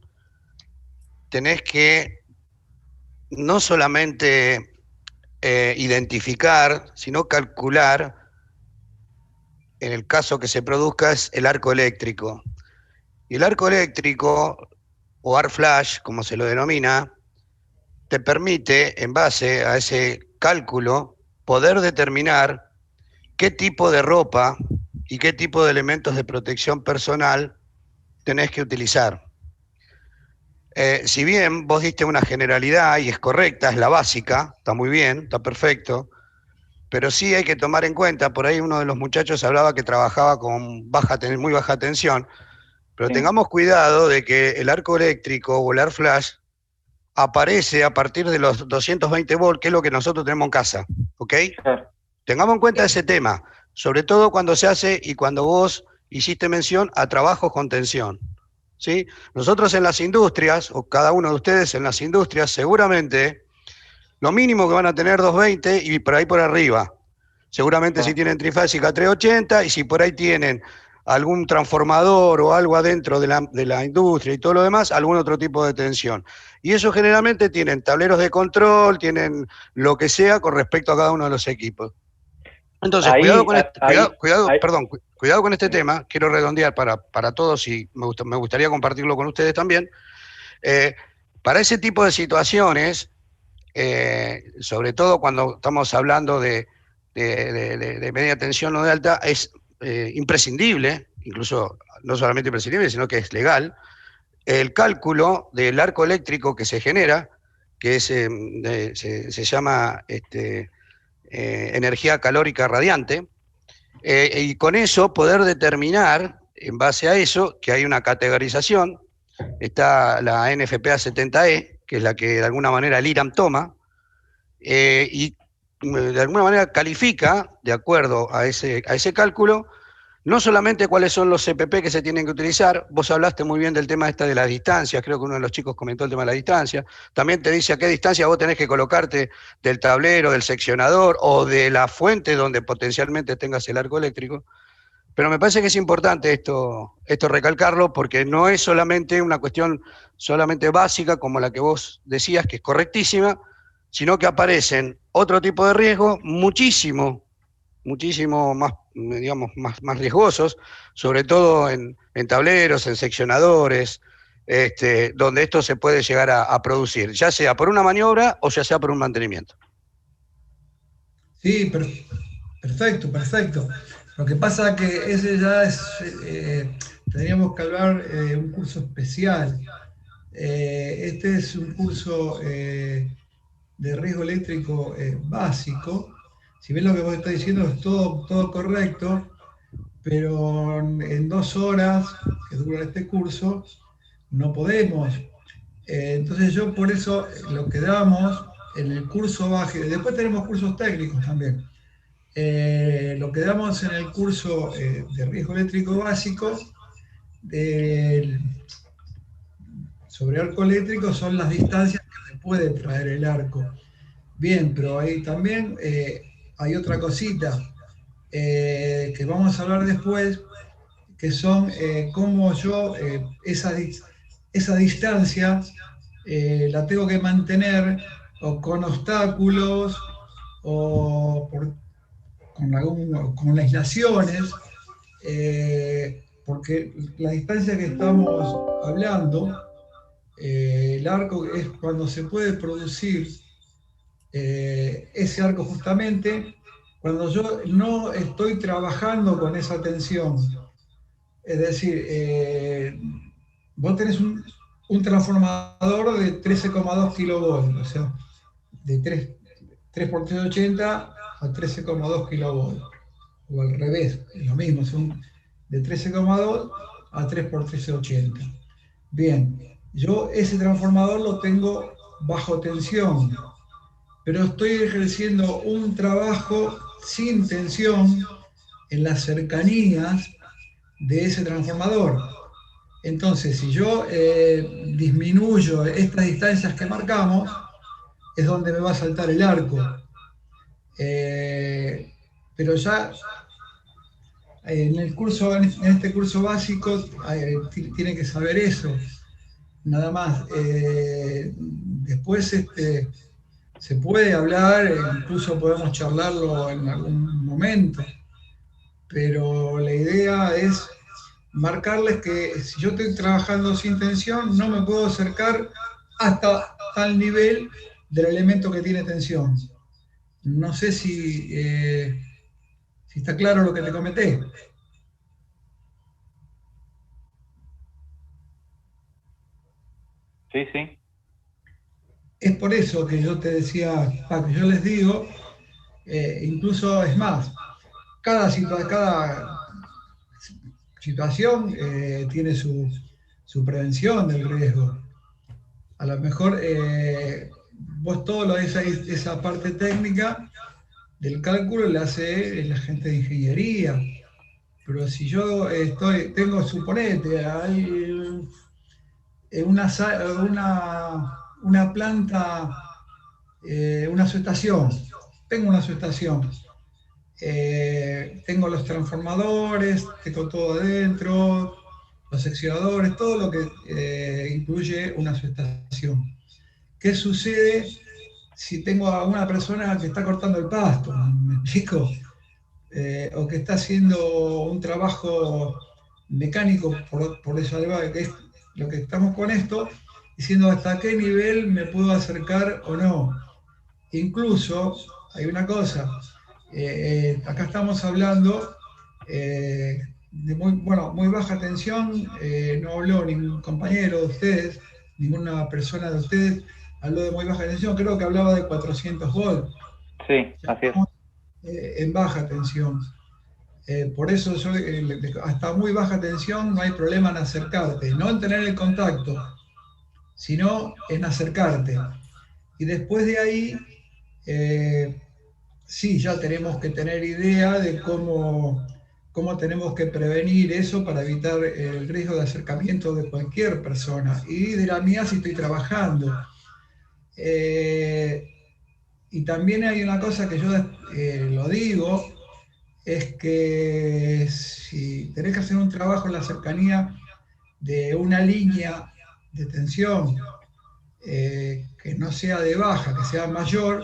tenés que no solamente identificar, sino calcular, en el caso que se produzca, es el arco eléctrico. Y el arco eléctrico, o arc flash, como se lo denomina, te permite, en base a ese cálculo, poder determinar qué tipo de ropa y qué tipo de elementos de protección personal tenés que utilizar. Si bien vos diste una generalidad y es correcta, es la básica, está muy bien, está perfecto, pero sí hay que tomar en cuenta, por ahí uno de los muchachos hablaba que trabajaba con muy baja tensión, pero tengamos cuidado de que el arco eléctrico o el arc flash aparece a partir de los 220 volts, que es lo que nosotros tenemos en casa, ¿ok? Tengamos en cuenta ese tema, sobre todo cuando se hace y cuando vos hiciste mención a trabajos con tensión, ¿sí? Nosotros en las industrias, o cada uno de ustedes en las industrias, seguramente lo mínimo que van a tener 220 y por ahí por arriba. Seguramente si tienen trifásica 380 y si por ahí tienen algún transformador o algo adentro de la industria y todo lo demás, algún otro tipo de tensión. Y eso generalmente tienen tableros de control, tienen lo que sea con respecto a cada uno de los equipos. Entonces, cuidado con este tema, quiero redondear para todos y me gustaría compartirlo con ustedes también. Para ese tipo de situaciones, sobre todo cuando estamos hablando de media tensión o de alta, es imprescindible, incluso no solamente imprescindible, sino que es legal, el cálculo del arco eléctrico que se genera, que se llama energía calórica radiante, y con eso poder determinar, en base a eso, que hay una categorización, está la NFPA 70E, que es la que de alguna manera el IRAM toma, y de alguna manera califica, de acuerdo a ese cálculo, no solamente cuáles son los CPP que se tienen que utilizar, vos hablaste muy bien del tema de las distancias, creo que uno de los chicos comentó el tema de la distancia, también te dice a qué distancia vos tenés que colocarte del tablero, del seccionador o de la fuente donde potencialmente tengas el arco eléctrico, pero me parece que es importante esto recalcarlo porque no es solamente una cuestión solamente básica como la que vos decías, que es correctísima, sino que aparecen otro tipo de riesgos muchísimo más, digamos, más riesgosos, sobre todo en tableros, en seccionadores, donde esto se puede llegar a producir, ya sea por una maniobra o ya sea por un mantenimiento. Sí, perfecto. Lo que pasa es que ese ya es, tendríamos que hablar un curso especial. Este es un curso de riesgo eléctrico básico. Si bien lo que vos estás diciendo es todo correcto, pero en 2 horas que dura este curso no podemos. Entonces yo por eso lo que damos en el curso básico, después tenemos cursos técnicos también. Lo que damos en el curso de riesgo eléctrico básico sobre arco eléctrico son las distancias que se puede traer el arco. Bien, pero ahí también hay otra cosita que vamos a hablar después, que son cómo yo esa distancia la tengo que mantener o con obstáculos o con aislaciones, porque la distancia que estamos hablando, el arco es cuando se puede producir ese arco justamente cuando yo no estoy trabajando con esa tensión. Es decir, vos tenés un transformador de 13,2 kilovolts, o sea, de 3 por 380 a 13,2 kilovolts, o al revés, es lo mismo, son de 13,2 a 3 por 1380. Bien, yo ese transformador lo tengo bajo tensión, pero estoy ejerciendo un trabajo sin tensión en las cercanías de ese transformador. Entonces, si yo disminuyo estas distancias que marcamos, es donde me va a saltar el arco. Pero ya en este curso básico tiene que saber eso, nada más. Después se puede hablar, incluso podemos charlarlo en algún momento, pero la idea es marcarles que si yo estoy trabajando sin tensión, no me puedo acercar hasta tal nivel del elemento que tiene tensión. No sé si está claro lo que te comenté. Sí, sí. Es por eso que yo te decía, Paco, yo les digo, incluso es más, cada situación tiene su prevención del riesgo. A lo mejor vos todo esa parte técnica del cálculo la hace la gente de ingeniería, pero si yo suponete, hay una planta, una subestación, tengo una subestación, tengo los transformadores, tengo todo adentro, los seccionadores, todo lo que incluye una subestación. ¿Qué sucede si tengo a una persona que está cortando el pasto? ¿Me explico? O que está haciendo un trabajo mecánico, por eso que es lo que estamos con esto, diciendo hasta qué nivel me puedo acercar o no. Incluso, hay una cosa, acá estamos hablando de muy baja tensión, no habló ningún compañero de ustedes, ninguna persona de ustedes habló de muy baja tensión, creo que hablaba de 400 volts. Sí, así es. En baja tensión. Por eso hasta muy baja tensión no hay problema en acercarte, no en tener el contacto, sino en acercarte. Y después de ahí, sí, ya tenemos que tener idea de cómo tenemos que prevenir eso para evitar el riesgo de acercamiento de cualquier persona. Y de la mía si estoy trabajando. Y también hay una cosa que yo lo digo, es que si tenés que hacer un trabajo en la cercanía de una línea de tensión que no sea de baja, que sea mayor,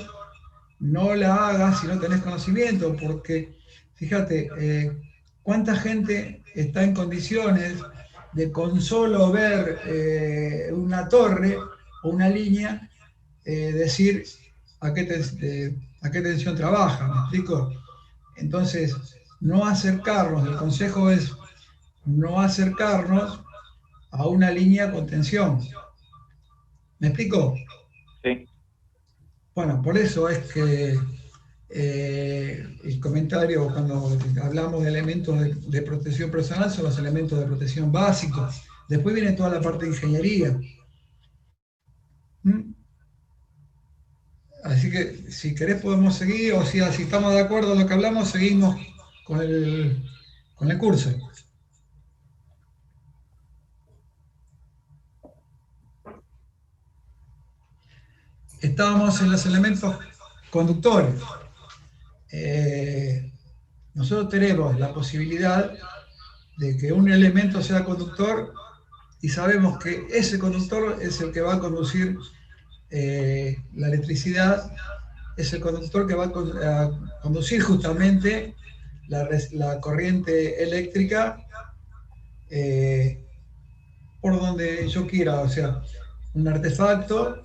no la hagas si no tenés conocimiento, porque fíjate, cuánta gente está en condiciones de con solo ver una torre o una línea decir a qué tensión trabaja, ¿me explico? Entonces, no acercarnos, el consejo es no acercarnos a una línea con tensión. ¿Me explico? Sí. Bueno, por eso es que el comentario cuando hablamos de elementos de protección personal son los elementos de protección básicos. Después viene toda la parte de ingeniería. Así que si querés podemos seguir, o si estamos de acuerdo en lo que hablamos, seguimos con el curso. Estábamos en los elementos conductores. Nosotros tenemos la posibilidad de que un elemento sea conductor y sabemos que ese conductor es el que va a conducir la electricidad, es el conductor que va a conducir justamente la corriente eléctrica por donde yo quiera, o sea, un artefacto,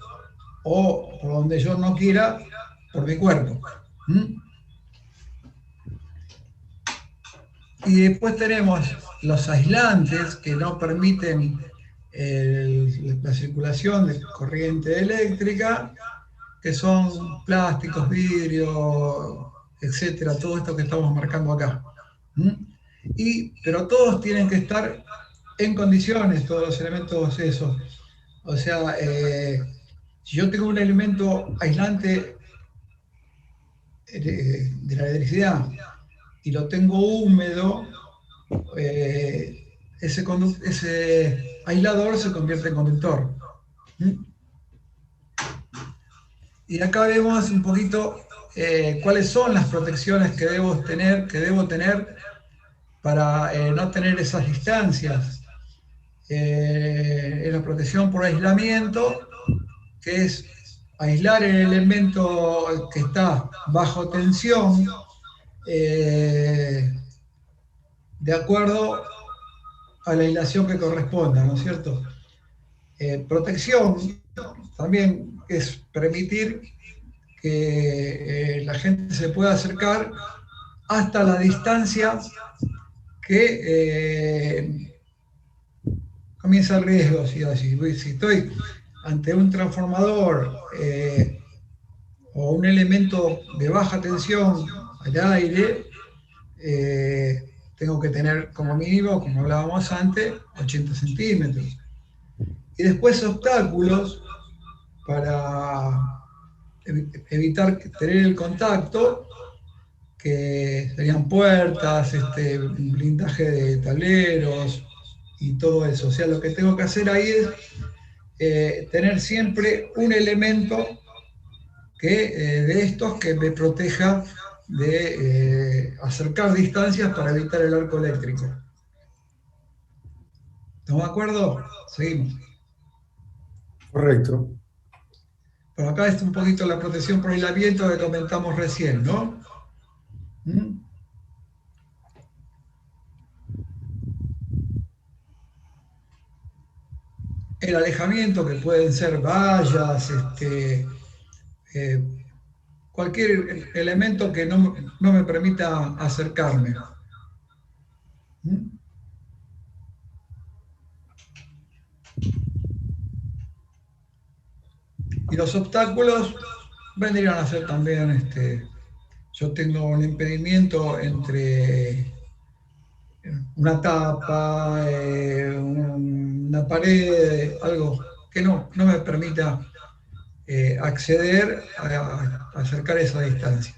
o por donde yo no quiera, por mi cuerpo. Y después tenemos los aislantes que no permiten la circulación de corriente eléctrica, que son plásticos, vidrio, etcétera, todo esto que estamos marcando acá. Pero todos tienen que estar en condiciones, todos los elementos esos. O sea, si yo tengo un elemento aislante de la electricidad y lo tengo húmedo, ese aislador se convierte en conductor. Y acá vemos un poquito cuáles son las protecciones que debo tener para no tener esas distancias. Es la protección por aislamiento, que es aislar el elemento que está bajo tensión de acuerdo a la aislación que corresponda, ¿no es cierto? Protección también es permitir que la gente se pueda acercar hasta la distancia que comienza el riesgo. Si estoy ante un transformador o un elemento de baja tensión al aire, tengo que tener como mínimo, como hablábamos antes, 80 centímetros. Y después obstáculos para evitar tener el contacto, que serían puertas, blindaje de tableros y todo eso. O sea, lo que tengo que hacer ahí es tener siempre un elemento de estos que me proteja de acercar distancias para evitar el arco eléctrico. ¿Estamos de acuerdo? Seguimos. Correcto. Pero acá está un poquito la protección por aislamiento que comentamos recién, ¿no? El alejamiento, que pueden ser vallas, cualquier elemento que no me permita acercarme. Y los obstáculos vendrían a ser también, yo tengo un impedimento entre una tapa, una pared, algo que no me permita acceder a acercar esa distancia.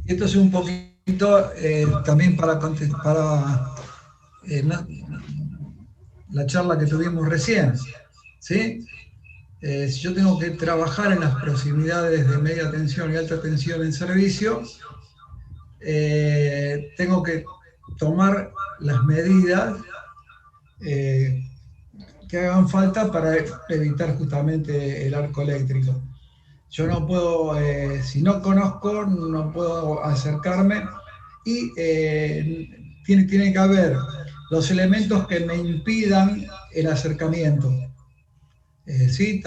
Esto es un poquito también para la charla que tuvimos recién, ¿sí? Si yo tengo que trabajar en las proximidades de media tensión y alta tensión en servicio, tengo que tomar las medidas que hagan falta para evitar justamente el arco eléctrico. Yo no puedo, si no conozco, no puedo acercarme, y tiene que haber los elementos que me impidan el acercamiento. ¿Sí?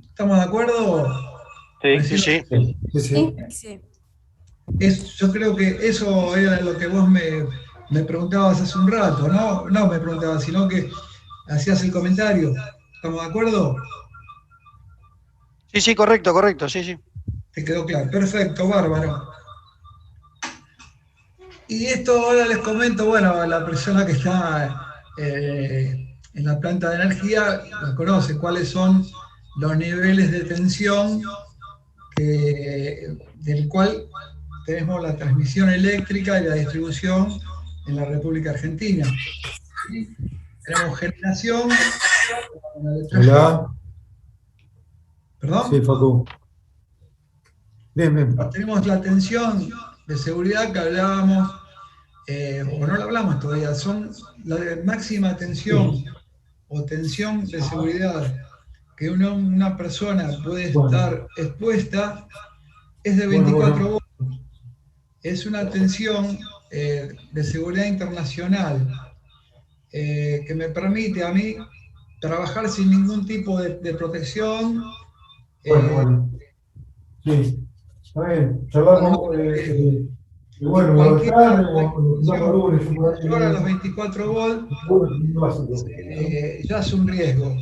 ¿Estamos de acuerdo? Sí. Sí. Yo creo que eso era lo que vos me preguntabas hace un rato, ¿no? No me preguntabas, sino que hacías el comentario. ¿Estamos de acuerdo? Sí, correcto, sí. Te quedó claro. Perfecto, bárbaro. Y esto ahora les comento, bueno, la persona que está en la planta de energía la conoce, cuáles son los niveles de tensión del cual tenemos la transmisión eléctrica y la distribución en la República Argentina. ¿Sí? Tenemos generación. Hola. ¿Perdón? Sí, Facu. Bien. Tenemos la tensión de seguridad que hablábamos, o no la hablamos todavía, son la máxima tensión o tensión de seguridad que una persona puede estar expuesta, es de 24 voltios. Es una tensión de seguridad internacional que me permite a mí trabajar sin ningún tipo de protección. Sí. Está bien, charlamos. Bueno, Cualquier mayor a los 24 volts ya es un riesgo.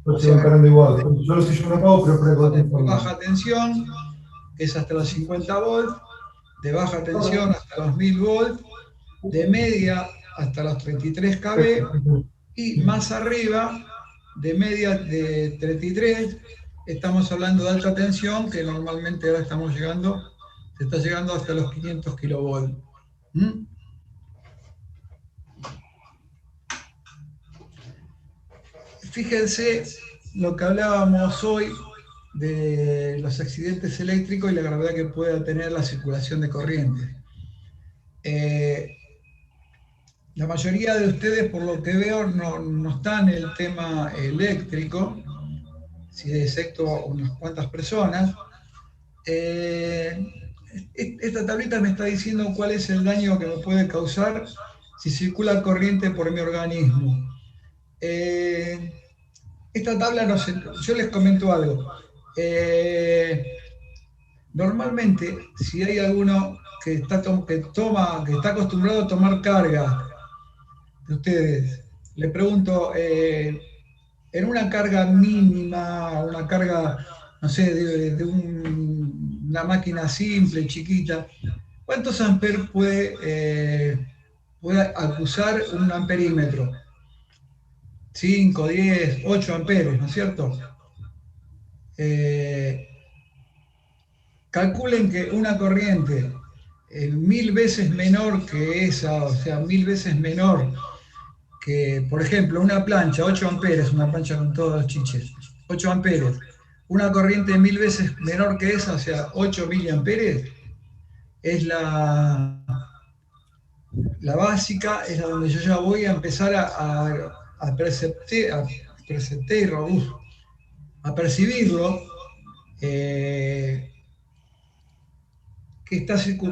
O se va sea, encarando igual. Yo lo sé, yo no pago, pero de baja tensión es hasta los 50 volts, de baja tensión hasta los 1000 volts, de media hasta los 33 kV y más arriba, de media de 33, estamos hablando de alta tensión, que normalmente ahora se está llegando hasta los 500 kilovolts. Fíjense lo que hablábamos hoy de los accidentes eléctricos y la gravedad que pueda tener la circulación de corriente. La mayoría de ustedes, por lo que veo, no está en el tema eléctrico, si excepto unas cuantas personas. Esta tablita me está diciendo cuál es el daño que me puede causar si circula corriente por mi organismo. Esta tabla, yo les comento algo. Normalmente, si hay alguno que está acostumbrado a tomar carga de ustedes, le pregunto, en una carga mínima, una carga, no sé, de una máquina simple, chiquita, ¿cuántos amperes puede acusar un amperímetro? 5, 10, 8 amperes, ¿no es cierto? Calculen que una corriente 1000 veces menor que esa, o sea, 1000 veces menor que, por ejemplo, una plancha, 8 amperes, una plancha con todos los chiches, 8 amperes, una corriente 1000 veces menor que esa, o sea, 8 miliamperes, es la básica, es la donde yo ya voy a empezar a percibirlo,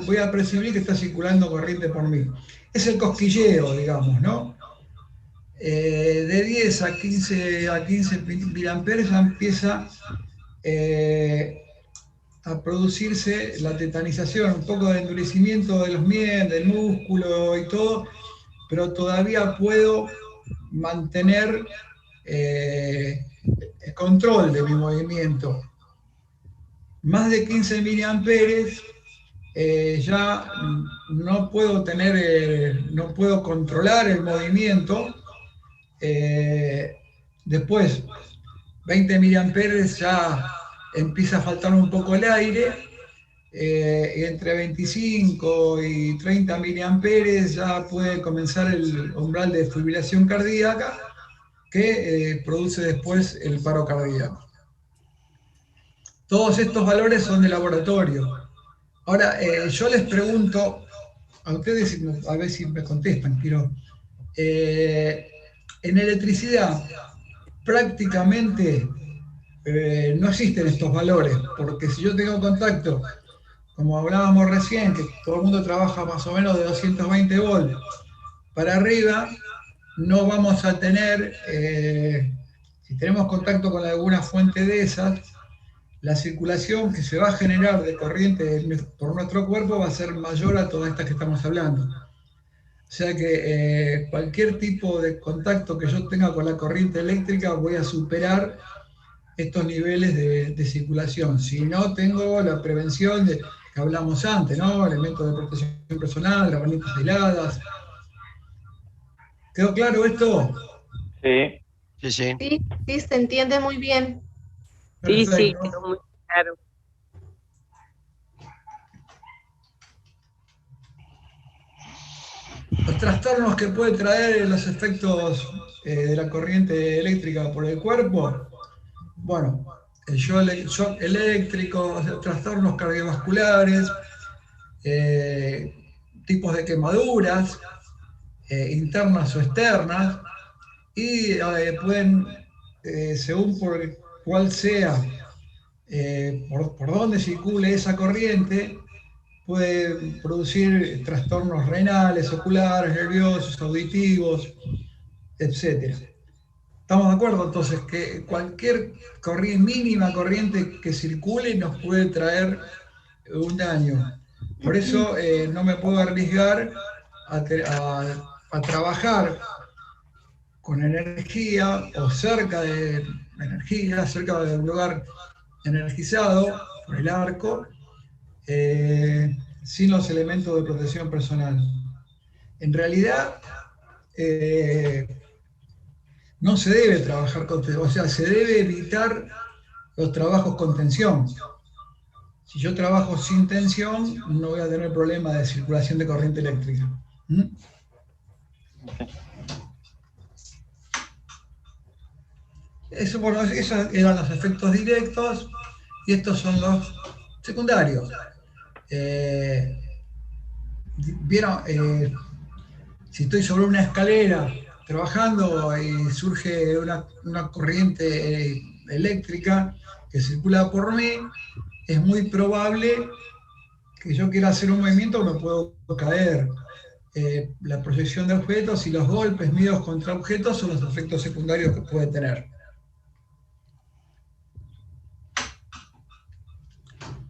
voy a percibir que está circulando corriente por mí. Es el cosquilleo, digamos, ¿no? De 10 a 15 miliamperes ya empieza a producirse la tetanización, un poco de endurecimiento de los miembros, del músculo y todo, pero todavía puedo mantener el control de mi movimiento. Más de 15 miliamperes ya no puedo no puedo controlar el movimiento. Después, 20 miliamperes ya empieza a faltar un poco el aire, y entre 25 y 30 miliamperes ya puede comenzar el umbral de fibrilación cardíaca que produce después el paro cardíaco. Todos estos valores son de laboratorio. Ahora, yo les pregunto a ustedes, a ver si me contestan, pero en electricidad prácticamente no existen estos valores, porque si yo tengo contacto, como hablábamos recién, que todo el mundo trabaja más o menos de 220 volts para arriba, no vamos a tener, si tenemos contacto con alguna fuente de esas, la circulación que se va a generar de corriente por nuestro cuerpo va a ser mayor a todas estas que estamos hablando. O sea que cualquier tipo de contacto que yo tenga con la corriente eléctrica voy a superar estos niveles de circulación. Si no, tengo la prevención que hablamos antes, ¿no? Elementos de protección personal, herramientas aisladas. ¿Quedó claro esto? Sí. Sí, sí. Sí, se entiende muy bien. Sí, sí, Perfecto. quedó muy claro. Los trastornos que puede traer los efectos de la corriente eléctrica por el cuerpo, bueno, el shock eléctrico, trastornos cardiovasculares, tipos de quemaduras, internas o externas, y pueden, según por cuál sea, por dónde circule esa corriente, puede producir trastornos renales, oculares, nerviosos, auditivos, etc. ¿Estamos de acuerdo? Entonces, que cualquier mínima corriente que circule nos puede traer un daño. Por eso no me puedo arriesgar a trabajar con energía o cerca de energía, cerca de un lugar energizado por el arco, sin los elementos de protección personal. En realidad, no se debe trabajar con, o sea, se debe evitar los trabajos con tensión. Si yo trabajo sin tensión, no voy a tener problema de circulación de corriente eléctrica. Eso, bueno, esos eran los efectos directos y estos son los secundarios. Vieron, si estoy sobre una escalera trabajando y surge una corriente eléctrica que circula por mí, es muy probable que yo quiera hacer un movimiento que me puedo caer. La proyección de objetos y los golpes míos contra objetos son los efectos secundarios que puede tener.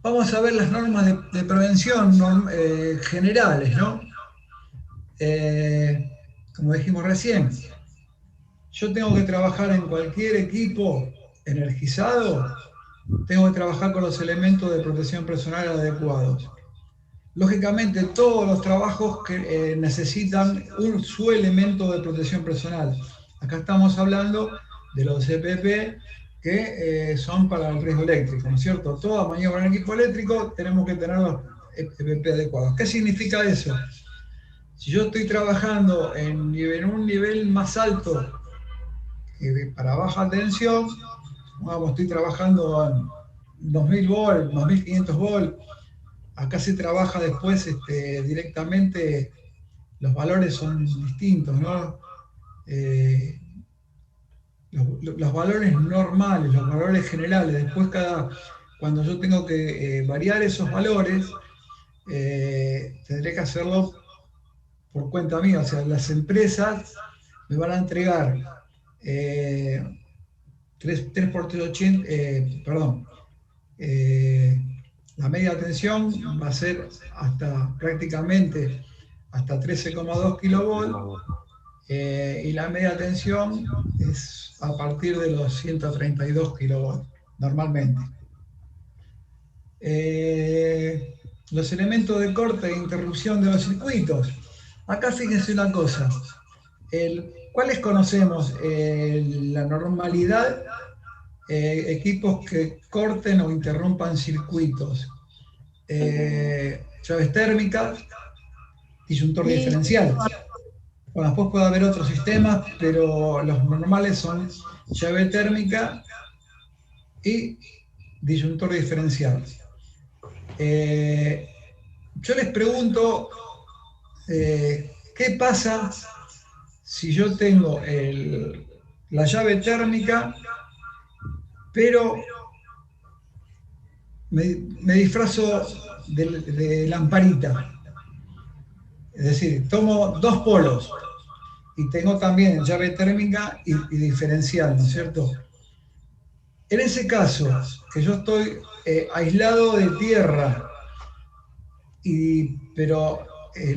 Vamos a ver las normas de prevención generales, ¿no? Como dijimos recién, yo tengo que trabajar en cualquier equipo energizado, tengo que trabajar con los elementos de protección personal adecuados. Lógicamente, todos los trabajos que necesitan su elemento de protección personal. Acá estamos hablando de los EPP que son para el riesgo eléctrico, ¿no es cierto? Toda maniobra en equipo eléctrico tenemos que tener los EPP adecuados. ¿Qué significa eso? Si yo estoy trabajando en un nivel más alto para baja tensión, vamos, estoy trabajando en 2000 volts, 2500 volts, acá se trabaja después directamente, los valores son distintos, ¿no? Los valores normales, los valores generales, después cuando yo tengo que variar esos valores, tendré que hacerlo por cuenta mía, o sea, las empresas me van a entregar 3x380, perdón, la media tensión va a ser prácticamente hasta 13,2 kilovolts y la media tensión es a partir de los 132 kilovolts, normalmente. Los elementos de corte e interrupción de los circuitos. Acá fíjense una cosa. ¿Cuáles conocemos? La normalidad, equipos que corten o interrumpan circuitos. Llaves térmicas, disyuntor diferencial. Bueno, después puede haber otros sistemas, pero los normales son llave térmica y disyuntor diferencial. Yo les pregunto, ¿qué pasa si yo tengo la llave térmica, pero me disfrazo de lamparita? Es decir, tomo dos polos y tengo también llave térmica y diferencial, ¿no es cierto? En ese caso, que yo estoy aislado de tierra, pero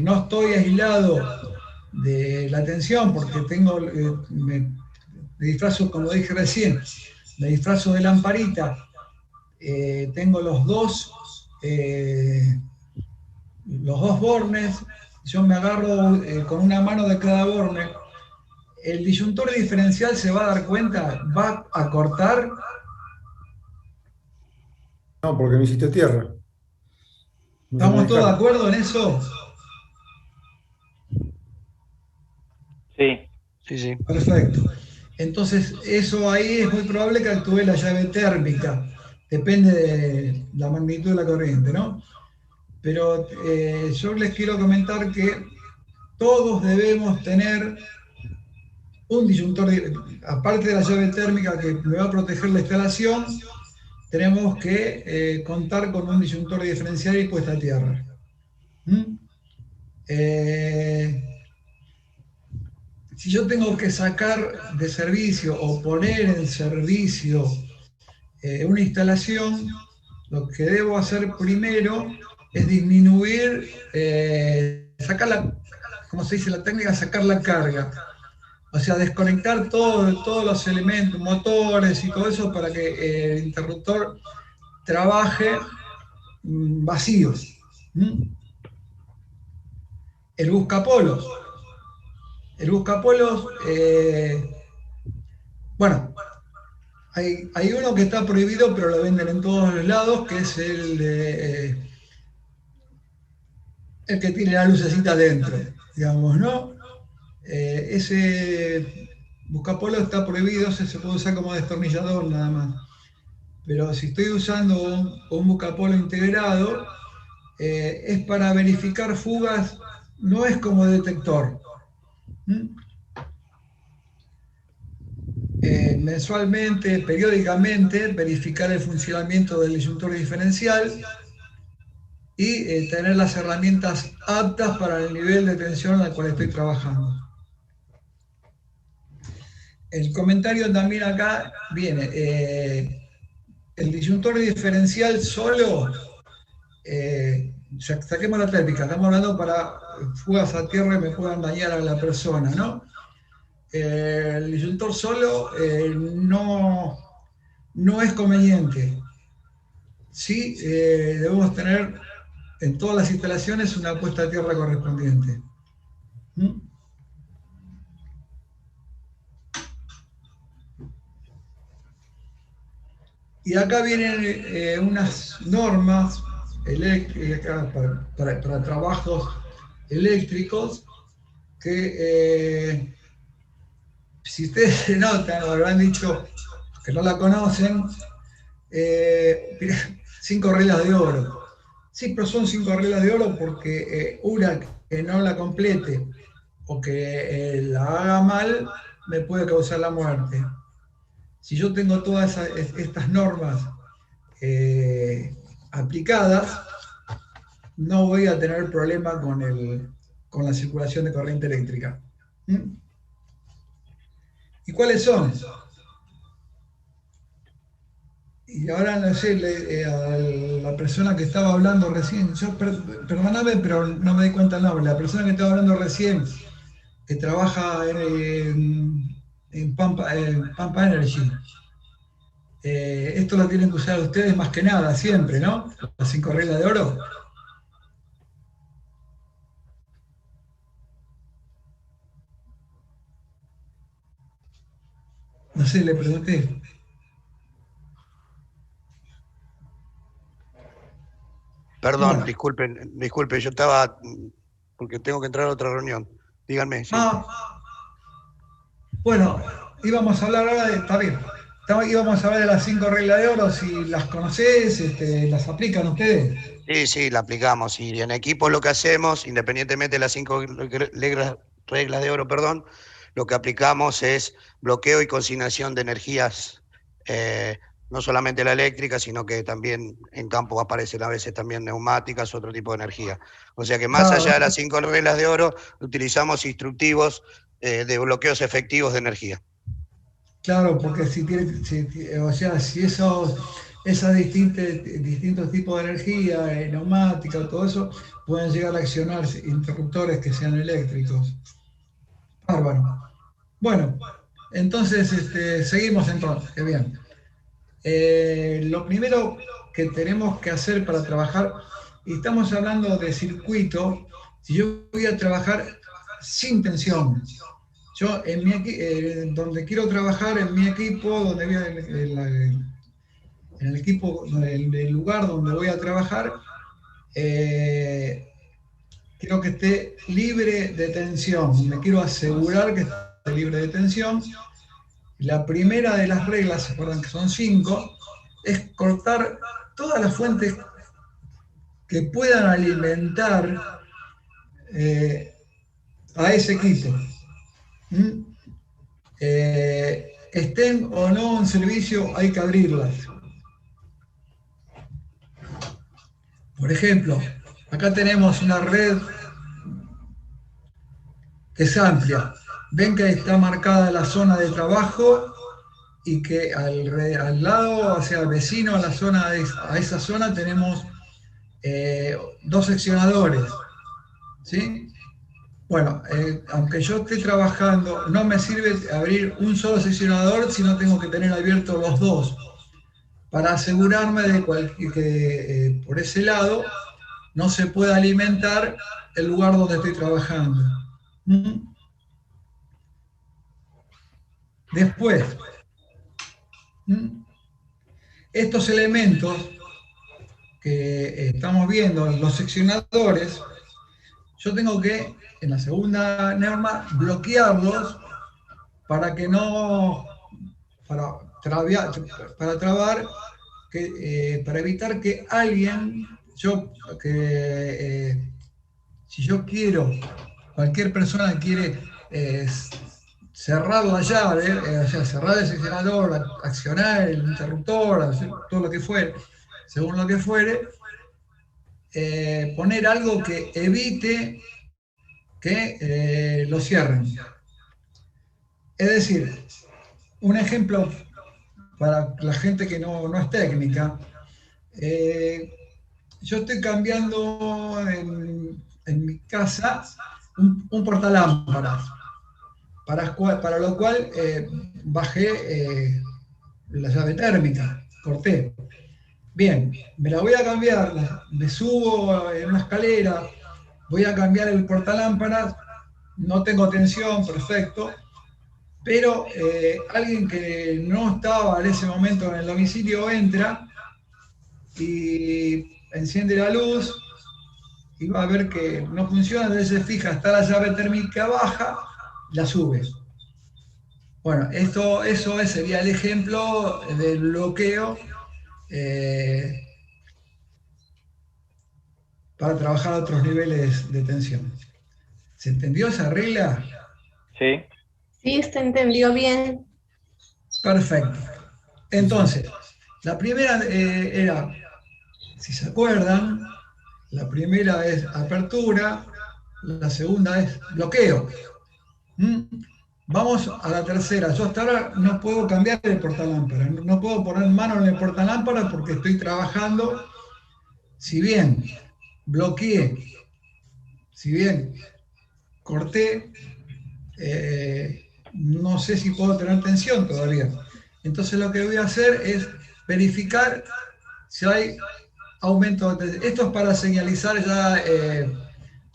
no estoy aislado de la tensión porque tengo, me disfrazo, como dije recién, me disfrazo de lamparita, tengo los dos bornes, yo me agarro con una mano de cada borne, el disyuntor diferencial se va a dar cuenta, va a cortar. No, porque me hiciste tierra. ¿Estamos todos de acuerdo en eso? Sí. Sí. Perfecto. Entonces, eso ahí es muy probable que actúe la llave térmica. Depende de la magnitud de la corriente, ¿no? Pero yo les quiero comentar que todos debemos tener un disyuntor, aparte de la llave térmica que me va a proteger la instalación, tenemos que contar con un disyuntor diferencial y puesta a tierra. Si yo tengo que sacar de servicio o poner en servicio una instalación, lo que debo hacer primero es disminuir, sacar la, como se dice la técnica, sacar la carga. O sea, desconectar todos los elementos, motores y todo eso para que el interruptor trabaje vacíos. El buscapolos. El buscapolos, bueno, hay uno que está prohibido, pero lo venden en todos los lados, que es el que tiene la lucecita adentro, digamos, ¿no? Ese buscapolos está prohibido, se puede usar como destornillador nada más. Pero si estoy usando un buscapolo integrado, es para verificar fugas, no es como detector. Mensualmente, periódicamente, verificar el funcionamiento del disyuntor diferencial y tener las herramientas aptas para el nivel de tensión al cual estoy trabajando. El comentario también acá viene, el disyuntor diferencial solo, saquemos la térmica, estamos hablando para fugas a tierra que me puedan dañar a la persona, ¿no? El disyuntor solo no es conveniente. Sí, debemos tener en todas las instalaciones una puesta a tierra correspondiente. Y acá vienen unas normas eléctricas para trabajos eléctricos que si ustedes se notan o habrán dicho que no la conocen, 5 reglas de oro. Sí, pero son 5 reglas de oro porque una que no la complete o que la haga mal me puede causar la muerte. Si yo tengo todas estas normas aplicadas, no voy a tener problema con la circulación de corriente eléctrica. ¿Y cuáles son? Y ahora no sé, a la persona que estaba hablando recién, perdóname, pero no me di cuenta el nombre, la persona que estaba hablando recién, que trabaja en Pampa Energy. Esto lo tienen que usar ustedes más que nada, siempre, ¿no? Las 5 reglas de oro. No sé, le pregunté. Perdón, Bueno. disculpe, yo estaba, porque tengo que entrar a otra reunión. Díganme. Sí. Bueno, íbamos a hablar ahora de, está bien, íbamos a hablar de las 5 reglas de oro, si las conocés, las aplican ustedes. Sí, la aplicamos. Y en equipo lo que hacemos, independientemente de las 5 reglas de oro, lo que aplicamos es bloqueo y consignación de energías, no solamente la eléctrica, sino que también en campo aparecen a veces también neumáticas, otro tipo de energía. O sea que más allá de las 5 reglas de oro, utilizamos instructivos de bloqueos efectivos de energía. Claro, porque si esos distintos tipos de energía, neumática, todo eso, pueden llegar a accionar interruptores que sean eléctricos. Bárbaro. Bueno, entonces seguimos entonces, qué bien. Lo primero que tenemos que hacer para trabajar, y estamos hablando de circuito, si yo voy a trabajar sin tensión, yo donde quiero trabajar en mi equipo, donde voy en el equipo, en el lugar donde voy a trabajar, quiero que esté libre de tensión, me quiero asegurar que esté libre de tensión. La primera de las reglas, se acuerdan que son 5, es cortar todas las fuentes que puedan alimentar a ese equipo. Estén o no en servicio, hay que abrirlas. Por ejemplo, acá tenemos una red que es amplia. Ven que está marcada la zona de trabajo y que al lado, o sea, vecino a esa zona tenemos 2 seccionadores, ¿sí? Bueno, aunque yo esté trabajando, no me sirve abrir un solo seccionador si no tengo que tener abiertos los 2, para asegurarme de que por ese lado no se pueda alimentar el lugar donde estoy trabajando. Después, estos elementos que estamos viendo, los seccionadores, yo tengo que, en la segunda norma, bloquearlos para que no, para evitar que alguien, si yo quiero, cualquier persona quiere cerrar la llave, o sea, cerrar el seccionador, accionar el interruptor, hacer todo lo que fuere, según lo que fuere, poner algo que evite que lo cierren. Es decir, un ejemplo para la gente que no es técnica, yo estoy cambiando en mi casa un portalámparas, para lo cual bajé la llave térmica, corté. Bien, me la voy a cambiar, me subo en una escalera, voy a cambiar el portalámparas, no tengo tensión, perfecto, pero alguien que no estaba en ese momento en el domicilio entra y enciende la luz y va a ver que no funciona, entonces se fija, está la llave térmica baja, la sube. Bueno, eso sería el ejemplo del bloqueo para trabajar a otros niveles de tensión. ¿Se entendió esa regla? Sí. Sí, se entendió bien. Perfecto. Entonces, la primera era, si se acuerdan, la primera es apertura, la segunda es bloqueo. Vamos a la tercera. Yo hasta ahora no puedo cambiar el portalámpara, no puedo poner mano en el portalámpara porque estoy trabajando. Si bien bloqueé, si bien corté, no sé si puedo tener tensión todavía. Entonces lo que voy a hacer es verificar si hay aumento de tensión. Esto es para señalizar ya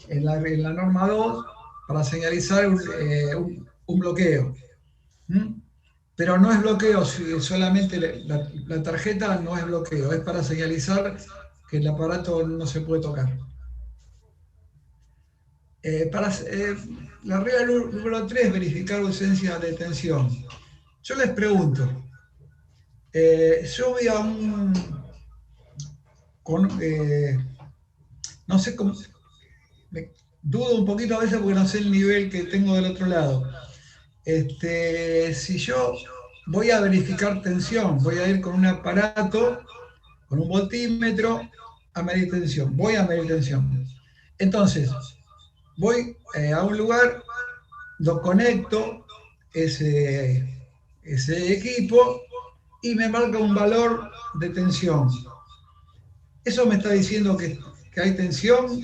en la norma 2, para señalizar un bloqueo. Pero no es bloqueo, solamente la tarjeta no es bloqueo, es para señalizar que el aparato no se puede tocar. La regla número 3, verificar ausencia de tensión. Yo les pregunto, yo voy a no sé cómo, dudo un poquito a veces porque no sé el nivel que tengo del otro lado. Si yo voy a verificar tensión, voy a ir con un aparato, con un voltímetro, a medir tensión. Voy a medir tensión. Entonces, voy a un lugar, lo conecto, ese equipo, y me marca un valor de tensión. ¿Eso me está diciendo que hay tensión?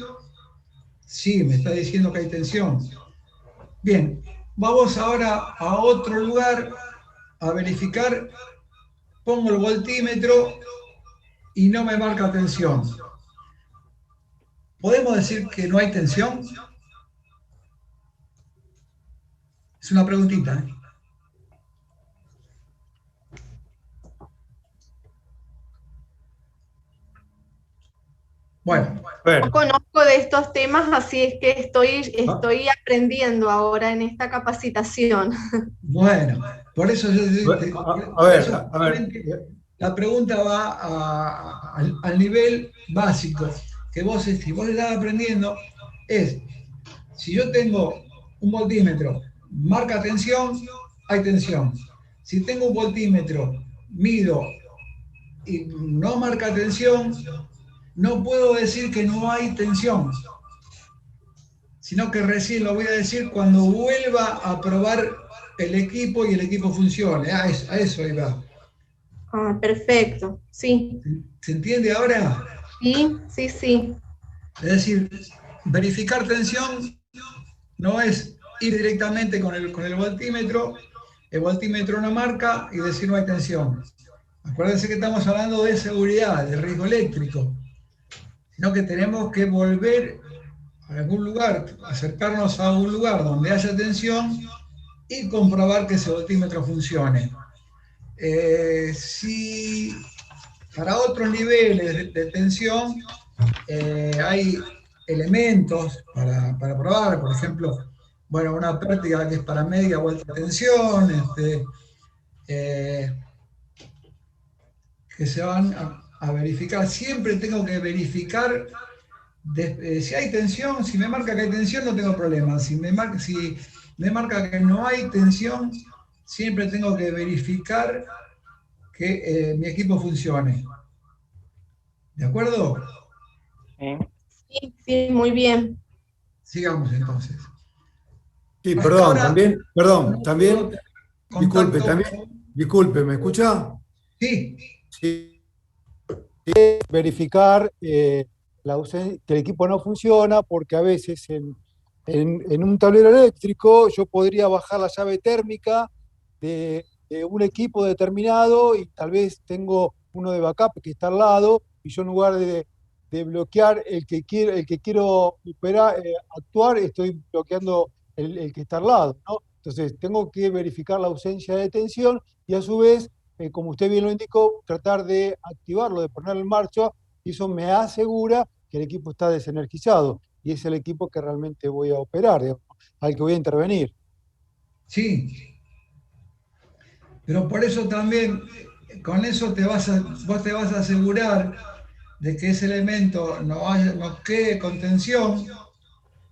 Sí, me está diciendo que hay tensión. Bien, vamos ahora a otro lugar a verificar. Pongo el voltímetro y no me marca tensión. ¿Podemos decir que no hay tensión? Es una preguntita, ¿eh? Bueno. No conozco de estos temas, así es que estoy aprendiendo ahora en esta capacitación. Bueno, por eso yo... A ver. La pregunta va al nivel básico, que si vos estás aprendiendo, es, si yo tengo un voltímetro, marca tensión, hay tensión. Si tengo un voltímetro, mido y no marca tensión, no puedo decir que no hay tensión, sino que recién lo voy a decir cuando vuelva a probar el equipo y el equipo funcione. A eso ahí va. Ah, perfecto, sí. ¿Se entiende ahora? Sí, sí, sí. Es decir, verificar tensión no es ir directamente con el voltímetro no marca y decir no hay tensión. Acuérdense que estamos hablando de seguridad, de riesgo eléctrico, sino que tenemos que volver a algún lugar, acercarnos a un lugar donde haya tensión y comprobar que ese voltímetro funcione. Si para otros niveles de tensión hay elementos para probar, por ejemplo, bueno, una pértiga que es para media o alta tensión, que se van a verificar. Siempre tengo que verificar si hay tensión. Si me marca que hay tensión, no tengo problema. Si me marca que no hay tensión, siempre tengo que verificar que mi equipo funcione. ¿De acuerdo? Sí, sí, muy bien. Sigamos entonces. Sí, perdón, también, disculpe, ¿me escucha? Sí. Sí. Verificar que el equipo no funciona, porque a veces en un tablero eléctrico yo podría bajar la llave térmica de un equipo determinado y tal vez tengo uno de backup que está al lado y yo en lugar de bloquear el que quiero actuar, estoy bloqueando el que está al lado, ¿no? Entonces tengo que verificar la ausencia de tensión y a su vez, como usted bien lo indicó, tratar de activarlo, de ponerlo en marcha, y eso me asegura que el equipo está desenergizado y es el equipo que realmente voy a operar, digamos, al que voy a intervenir. Sí, pero por eso también, con eso vos te vas a asegurar de que ese elemento no quede con tensión,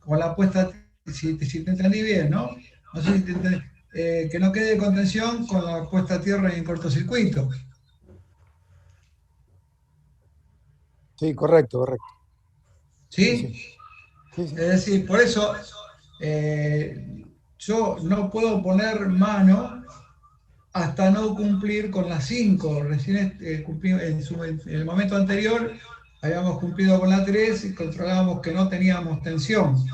con la puesta, si te entendí bien, ¿no? No sé si te entendí, que no quede con tensión con la puesta a tierra y en cortocircuito. Sí, correcto. ¿Sí? Sí. Es decir, por eso yo no puedo poner mano hasta no cumplir con las 5. Recién en el momento anterior habíamos cumplido con la 3 y controlábamos que no teníamos tensión.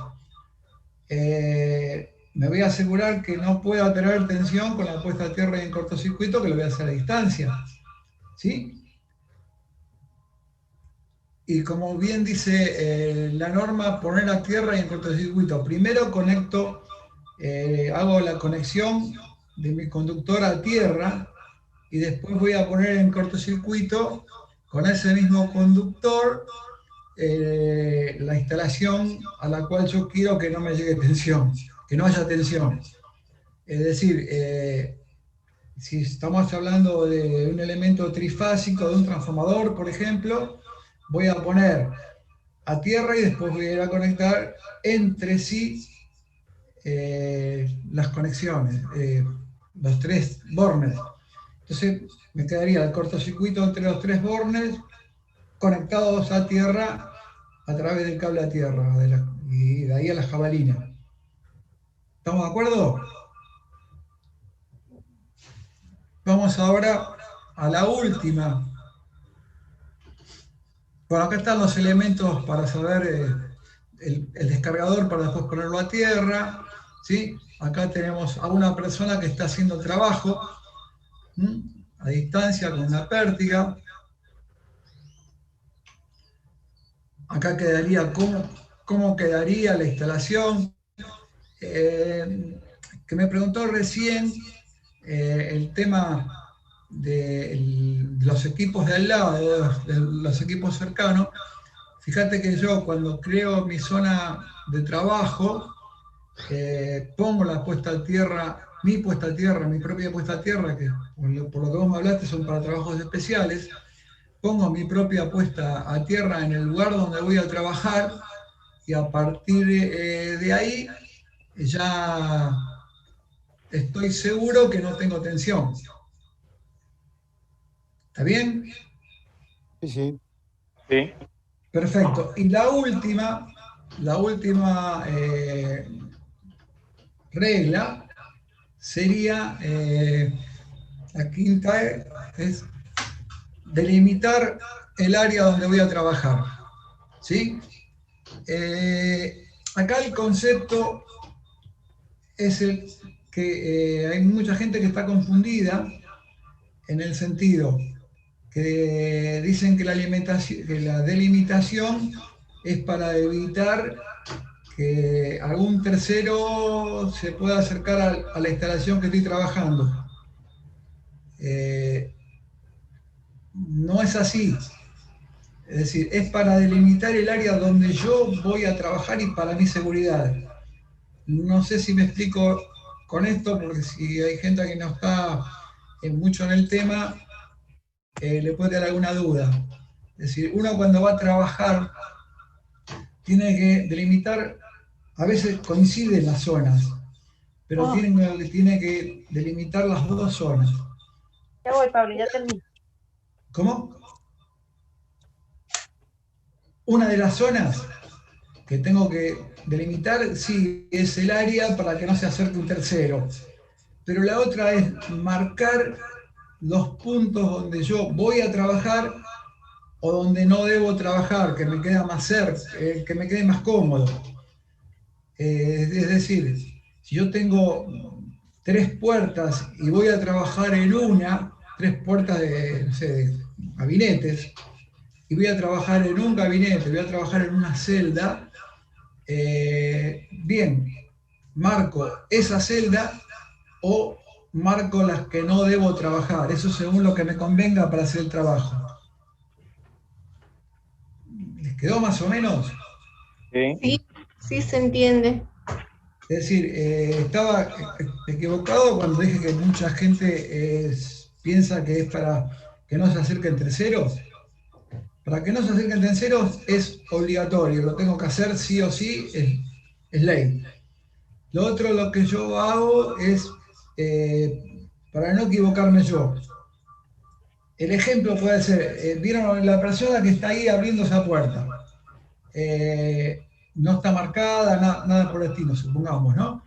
Me voy a asegurar que no pueda tener tensión con la puesta a tierra y en cortocircuito, que lo voy a hacer a distancia. ¿Sí? Y como bien dice la norma, poner a tierra y en cortocircuito. Primero hago la conexión de mi conductor a tierra y después voy a poner en cortocircuito con ese mismo conductor la instalación a la cual yo quiero que no me llegue tensión, que no haya tensión. Es decir, si estamos hablando de un elemento trifásico, de un transformador, por ejemplo, voy a poner a tierra y después voy a ir a conectar entre sí las conexiones, los 3 bornes. Entonces me quedaría el cortocircuito entre los 3 bornes conectados a tierra a través del cable a tierra y de ahí a la jabalina. ¿Estamos de acuerdo? Vamos ahora a la última. Bueno, acá están los elementos para saber el descargador para después ponerlo a tierra. ¿Sí? Acá tenemos a una persona que está haciendo trabajo a distancia con una pértiga. Acá quedaría cómo quedaría la instalación. Que me preguntó recién el tema de los equipos de al lado, de los equipos cercanos. Fíjate que yo cuando creo mi zona de trabajo, pongo la puesta a tierra, mi propia puesta a tierra, que por lo que vos me hablaste son para trabajos especiales. Pongo mi propia puesta a tierra en el lugar donde voy a trabajar y a partir de ahí ya estoy seguro que no tengo tensión. ¿Está bien? Sí. Perfecto. Y la última regla sería, la quinta es delimitar el área donde voy a trabajar. ¿Sí? Acá el concepto es el que hay mucha gente que está confundida en el sentido que dicen que la delimitación es para evitar que algún tercero se pueda acercar a la instalación que estoy trabajando. No es así. Es decir, es para delimitar el área donde yo voy a trabajar y para mi seguridad. No sé si me explico con esto, porque si hay gente que no está mucho en el tema, le puede dar alguna duda. Es decir, uno cuando va a trabajar tiene que delimitar, a veces coinciden las zonas, pero tiene que delimitar las dos zonas. Ya voy, Pablo, ya termino. ¿Cómo? Una de las zonas que tengo que delimitar, sí, es el área para que no se acerque un tercero. Pero la otra es marcar los puntos donde yo voy a trabajar o donde no debo trabajar, que me queda más cerca, que me quede más cómodo. Es decir, si yo tengo 3 puertas y voy a trabajar en una, 3 puertas de, no sé, de gabinetes, y voy a trabajar en un gabinete, voy a trabajar en una celda, bien, marco esa celda o marco las que no debo trabajar, eso según lo que me convenga para hacer el trabajo. ¿Les quedó más o menos? Sí, sí se entiende. Es decir, estaba equivocado cuando dije que mucha gente piensa que es para que no se acerquen terceros. Para que no se acerquen terceros es obligatorio, lo tengo que hacer sí o sí, es ley. Lo otro, lo que yo hago es, para no equivocarme yo, el ejemplo puede ser, vieron la persona que está ahí abriendo esa puerta, no está marcada, nada por el estilo, supongamos, ¿no?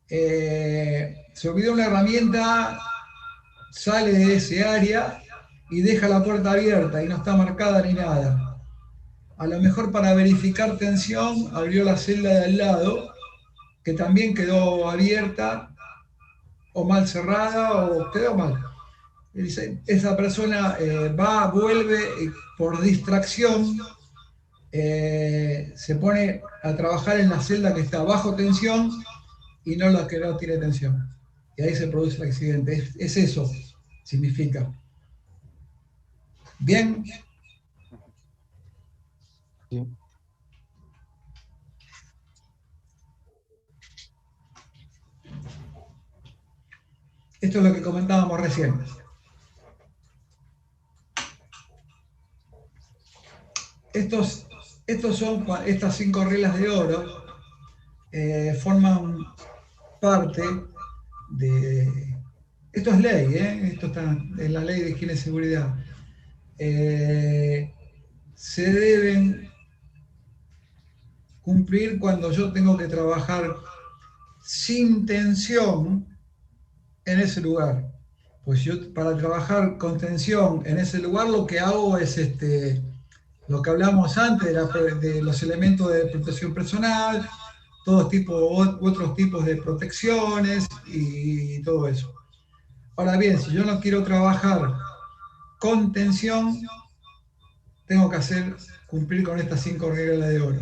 Se olvidó una herramienta, sale de ese área y deja la puerta abierta y no está marcada ni nada. A lo mejor para verificar tensión abrió la celda de al lado, que también quedó abierta o mal cerrada o quedó mal. Esa persona va, vuelve y por distracción se pone a trabajar en la celda que está bajo tensión y no la que no tiene tensión. Y ahí se produce el accidente. Es eso, significa. ¿Bien? Sí. Esto es lo que comentábamos recién. Estas 5 reglas de oro forman parte de... Esto es ley, esto está en la ley de higiene y seguridad. Se deben cumplir cuando yo tengo que trabajar sin tensión en ese lugar. Pues yo para trabajar con tensión en ese lugar lo que hago es lo que hablamos antes de los elementos de protección personal, otros tipos de protecciones y todo eso. Ahora bien, si yo no quiero trabajar con tensión, tengo que cumplir con estas 5 reglas de oro.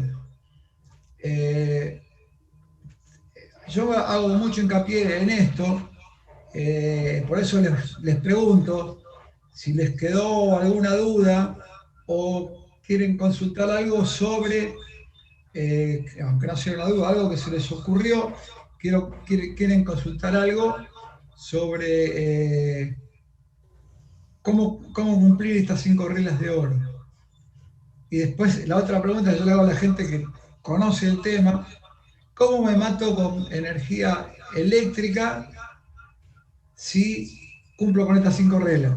Yo hago mucho hincapié en esto, por eso les pregunto si les quedó alguna duda o quieren consultar algo sobre, aunque no sea una duda, algo que se les ocurrió, quieren consultar algo sobre cómo cumplir estas 5 reglas de oro. Y después la otra pregunta que yo le hago a la gente que conoce el tema, ¿cómo me mato con energía eléctrica si cumplo con estas 5 reglas?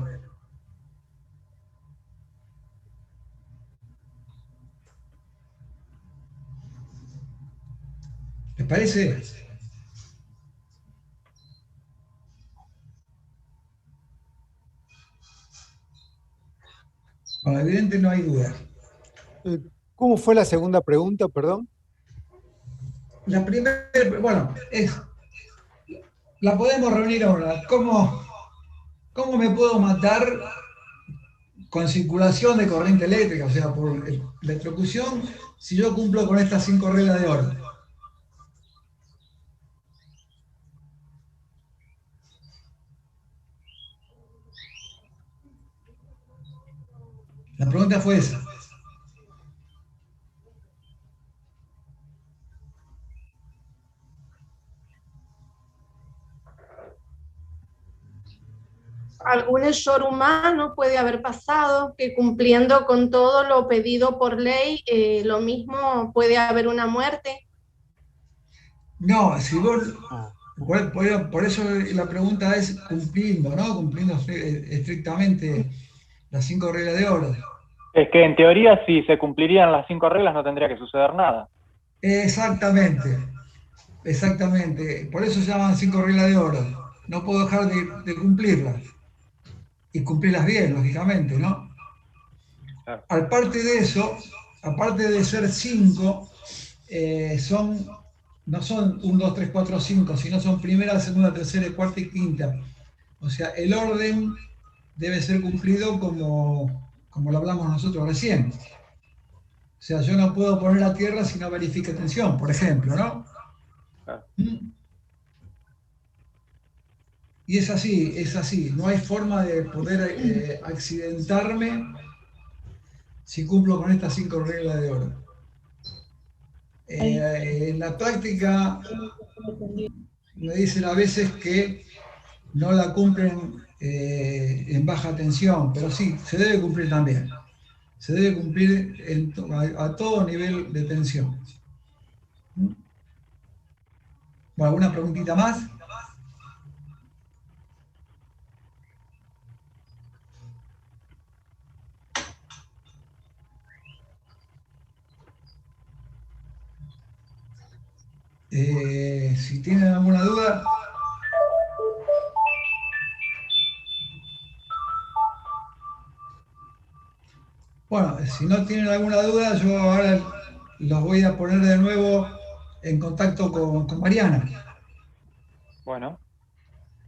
¿Les parece? Con lo evidente no hay duda. ¿Cómo fue la segunda pregunta, perdón? La primera, bueno, la podemos reunir ahora. ¿Cómo me puedo matar con circulación de corriente eléctrica, o sea, por electrocución, si yo cumplo con estas 5 reglas de oro? La pregunta fue esa. ¿Algún error humano puede haber pasado que cumpliendo con todo lo pedido por ley, lo mismo puede haber una muerte? No, si vos, por eso la pregunta es cumpliendo, ¿no? Cumpliendo estrictamente las 5 reglas de oro. Es que en teoría, si se cumplirían las 5 reglas, no tendría que suceder nada. Exactamente, exactamente. Por eso se llaman 5 reglas de oro. No puedo dejar de cumplirlas. Y cumplirlas bien, lógicamente, ¿no? Claro. Aparte de eso, aparte de ser 5, no son 1, 2, 3, 4, 5, sino son primera, segunda, tercera, cuarta y quinta. O sea, el orden debe ser cumplido como lo hablamos nosotros recién. O sea, yo no puedo poner la tierra si no verifique tensión, por ejemplo, ¿no? Claro. Y es así. No hay forma de poder accidentarme si cumplo con estas 5 reglas de oro. En la práctica me dicen a veces que no la cumplen en baja tensión, pero sí, se debe cumplir también. Se debe cumplir a todo nivel de tensión. Bueno, ¿alguna preguntita más? Si tienen alguna duda. Bueno, si no tienen alguna duda, yo ahora los voy a poner de nuevo en contacto con Mariana. Bueno.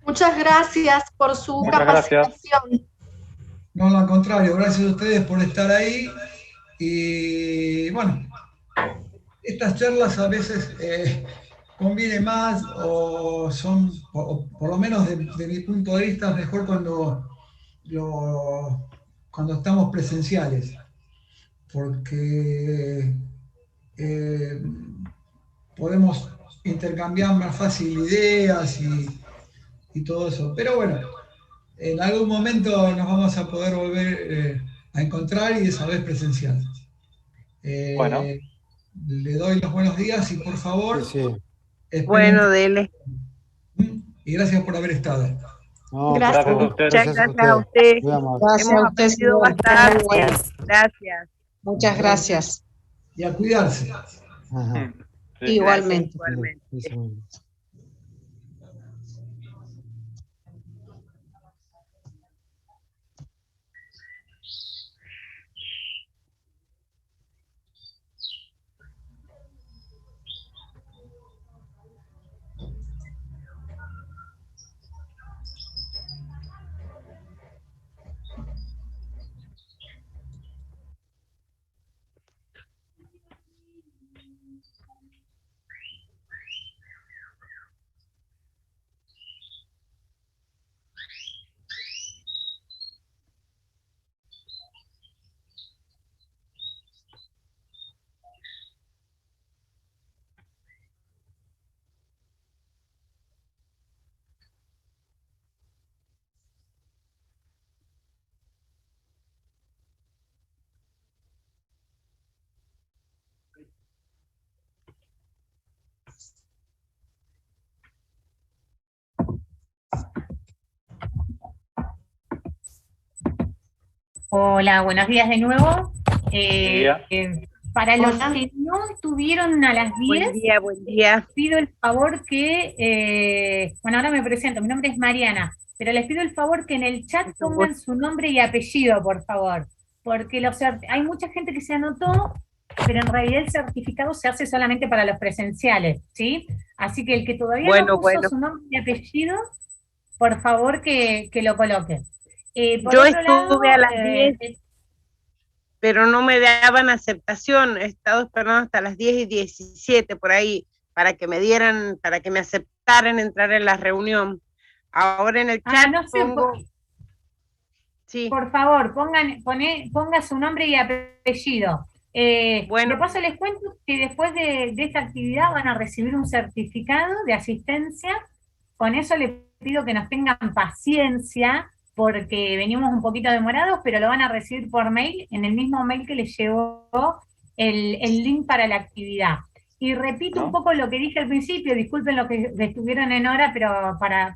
Muchas gracias por su capacitación. No, al contrario, gracias a ustedes por estar ahí. Y bueno, estas charlas a veces conviene más o son, por lo menos de mi punto de vista, mejor cuando estamos presenciales, porque podemos intercambiar más fácil ideas y todo eso. Pero bueno, en algún momento nos vamos a poder volver a encontrar y esa vez presencial. Bueno. Le doy los buenos días y por favor... Sí. Bueno, dele. Y gracias por haber estado. No, Gracias. Gracias a ustedes. Muchas gracias a usted. Muy amable. Gracias Hemos a usted, aprendido señor. bastante. Gracias. Gracias. Muchas gracias. Y a cuidarse. Ajá. Sí. Igualmente. Igualmente. Eso mismo. Hola, buenos días de nuevo. día. Para los Hola. que no estuvieron a las 10, Buen día, buen día. pido el favor que, bueno, ahora me presento, mi nombre es Mariana, pero les pido el favor que en el chat pongan su nombre y apellido, por favor. porque hay mucha gente que se anotó, pero en realidad el certificado se hace solamente para los presenciales, ¿sí? Así que el que todavía no puso su nombre y apellido, por favor que lo coloque. Por Yo otro lado, estuve a las 10, pero no me daban aceptación. He estado esperando hasta las 10:17 por ahí para que me aceptaran entrar en la reunión. Ahora en el chat no sé, por favor, ponga su nombre y apellido. De paso les cuento que después de esta actividad van a recibir un certificado de asistencia. Con eso les pido que nos tengan paciencia, porque venimos un poquito demorados, pero lo van a recibir por mail, en el mismo mail que les llegó el link para la actividad. Y repito un poco lo que dije al principio, disculpen lo que estuvieron en hora, pero para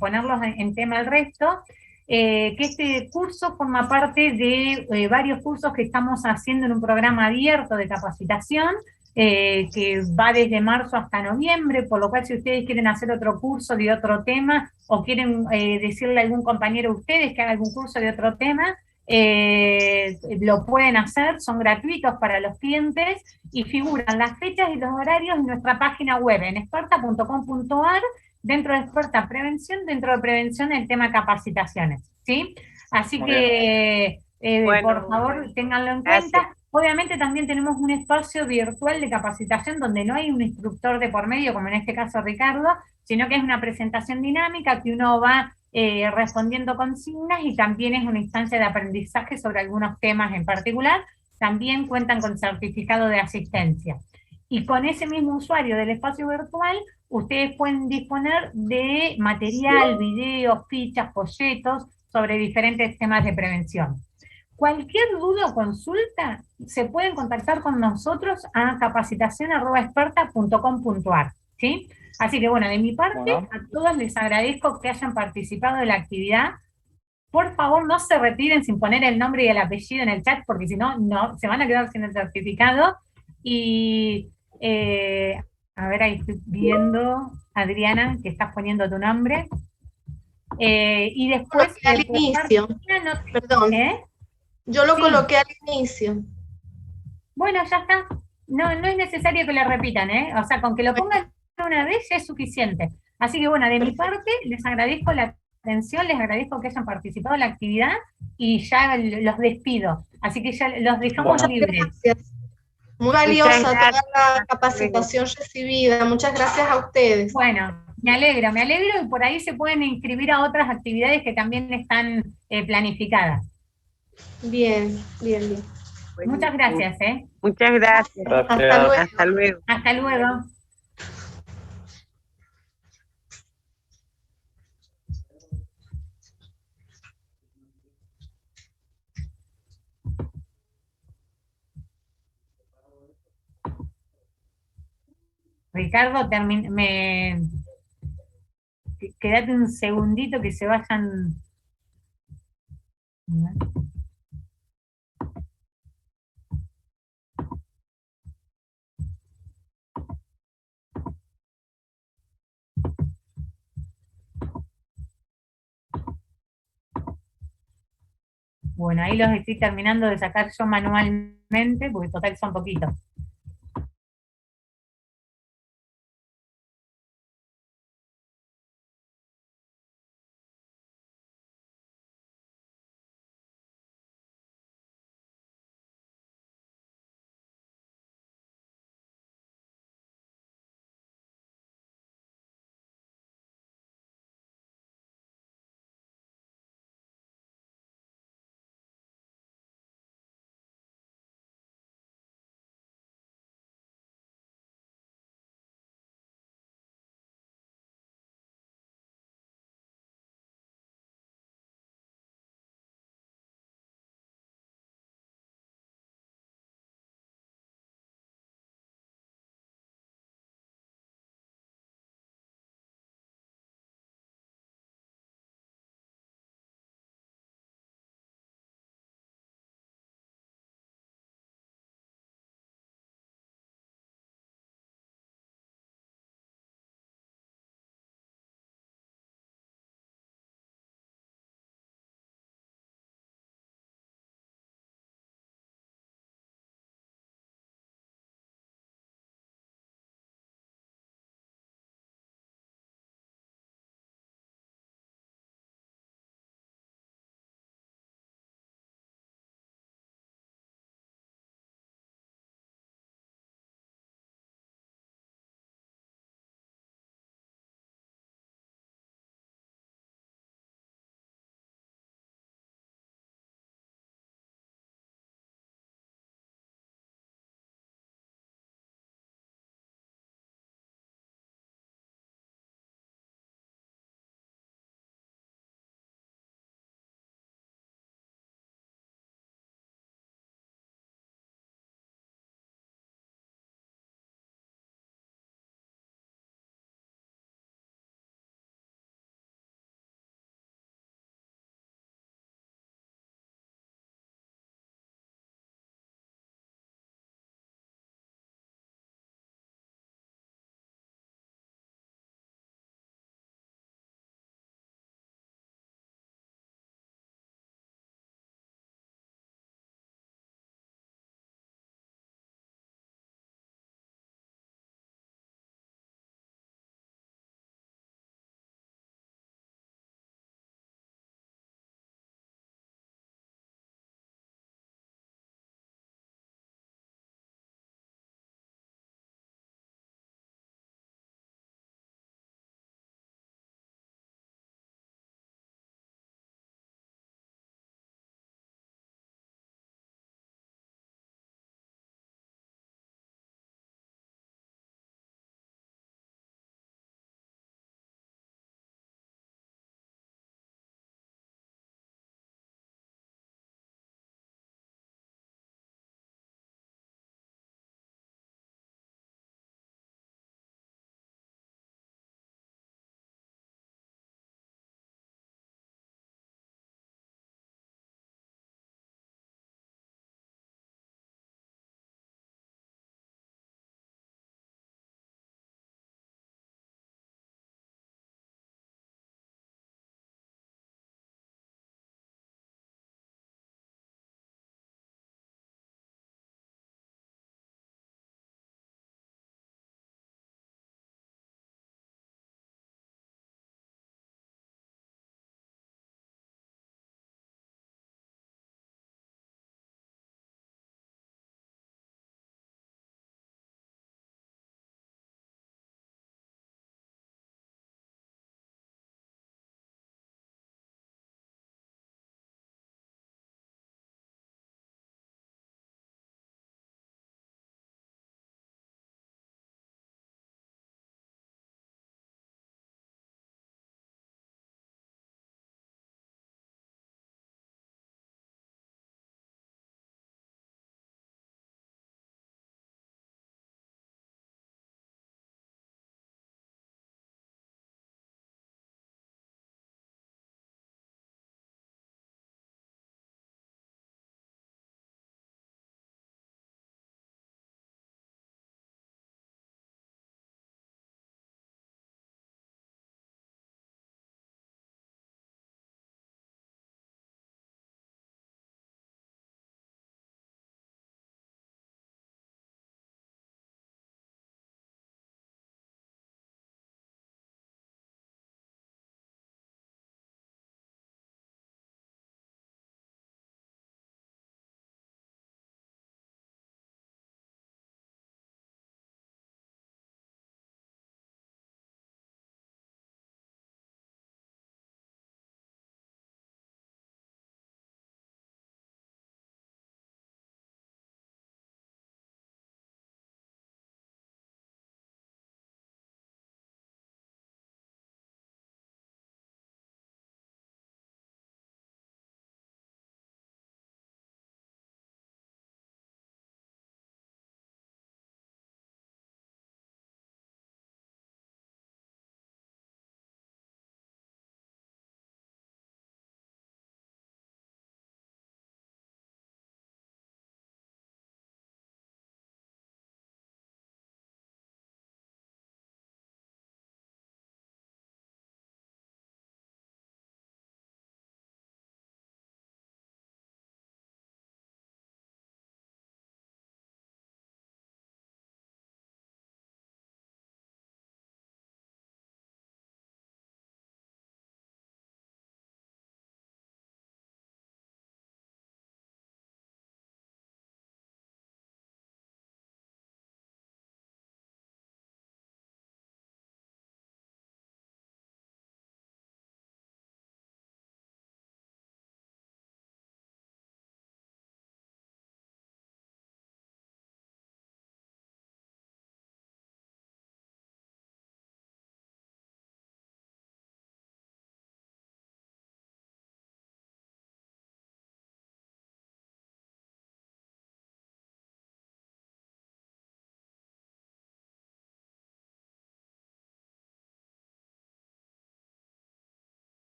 ponerlos en tema el resto, que este curso forma parte de varios cursos que estamos haciendo en un programa abierto de capacitación, que va desde marzo hasta noviembre, por lo cual si ustedes quieren hacer otro curso de otro tema, o quieren decirle a algún compañero de ustedes que haga algún curso de otro tema, lo pueden hacer, son gratuitos para los clientes, y figuran las fechas y los horarios en nuestra página web, en experta.com.ar, dentro de Experta Prevención, dentro de Prevención el tema capacitaciones, ¿sí? Así que, por favor, ténganlo en cuenta. Obviamente también tenemos un espacio virtual de capacitación donde no hay un instructor de por medio, como en este caso Ricardo, sino que es una presentación dinámica que uno va respondiendo consignas, y también es una instancia de aprendizaje sobre algunos temas en particular. También cuentan con certificado de asistencia. Y con ese mismo usuario del espacio virtual, ustedes pueden disponer de material, videos, fichas, folletos sobre diferentes temas de prevención. Cualquier duda o consulta se pueden contactar con nosotros a capacitación@experta.com.ar, ¿sí? Así que bueno, de mi parte, a todos les agradezco que hayan participado de la actividad. Por favor, no se retiren sin poner el nombre y el apellido en el chat, porque si no, se van a quedar sin el certificado. Y, a ver, ahí estoy viendo, Adriana, que estás poniendo tu nombre. Y después... al inicio, perdón. Yo lo coloqué al inicio. Bueno, ya está. No es necesario que lo repitan, O sea, con que lo pongan una vez ya es suficiente. Así que bueno, de mi parte, les agradezco la atención, les agradezco que hayan participado en la actividad, y ya los despido. Así que ya los dejamos libres. Gracias. Muy valiosa toda la capacitación recibida. Muchas gracias a ustedes. Bueno, me alegro, y por ahí se pueden inscribir a otras actividades que también están planificadas. Bien. Muchas gracias, Muchas gracias. Hasta luego. Hasta luego. Ricardo, quédate un segundito que se vayan. Bueno, ahí los estoy terminando de sacar yo manualmente, porque total son poquitos.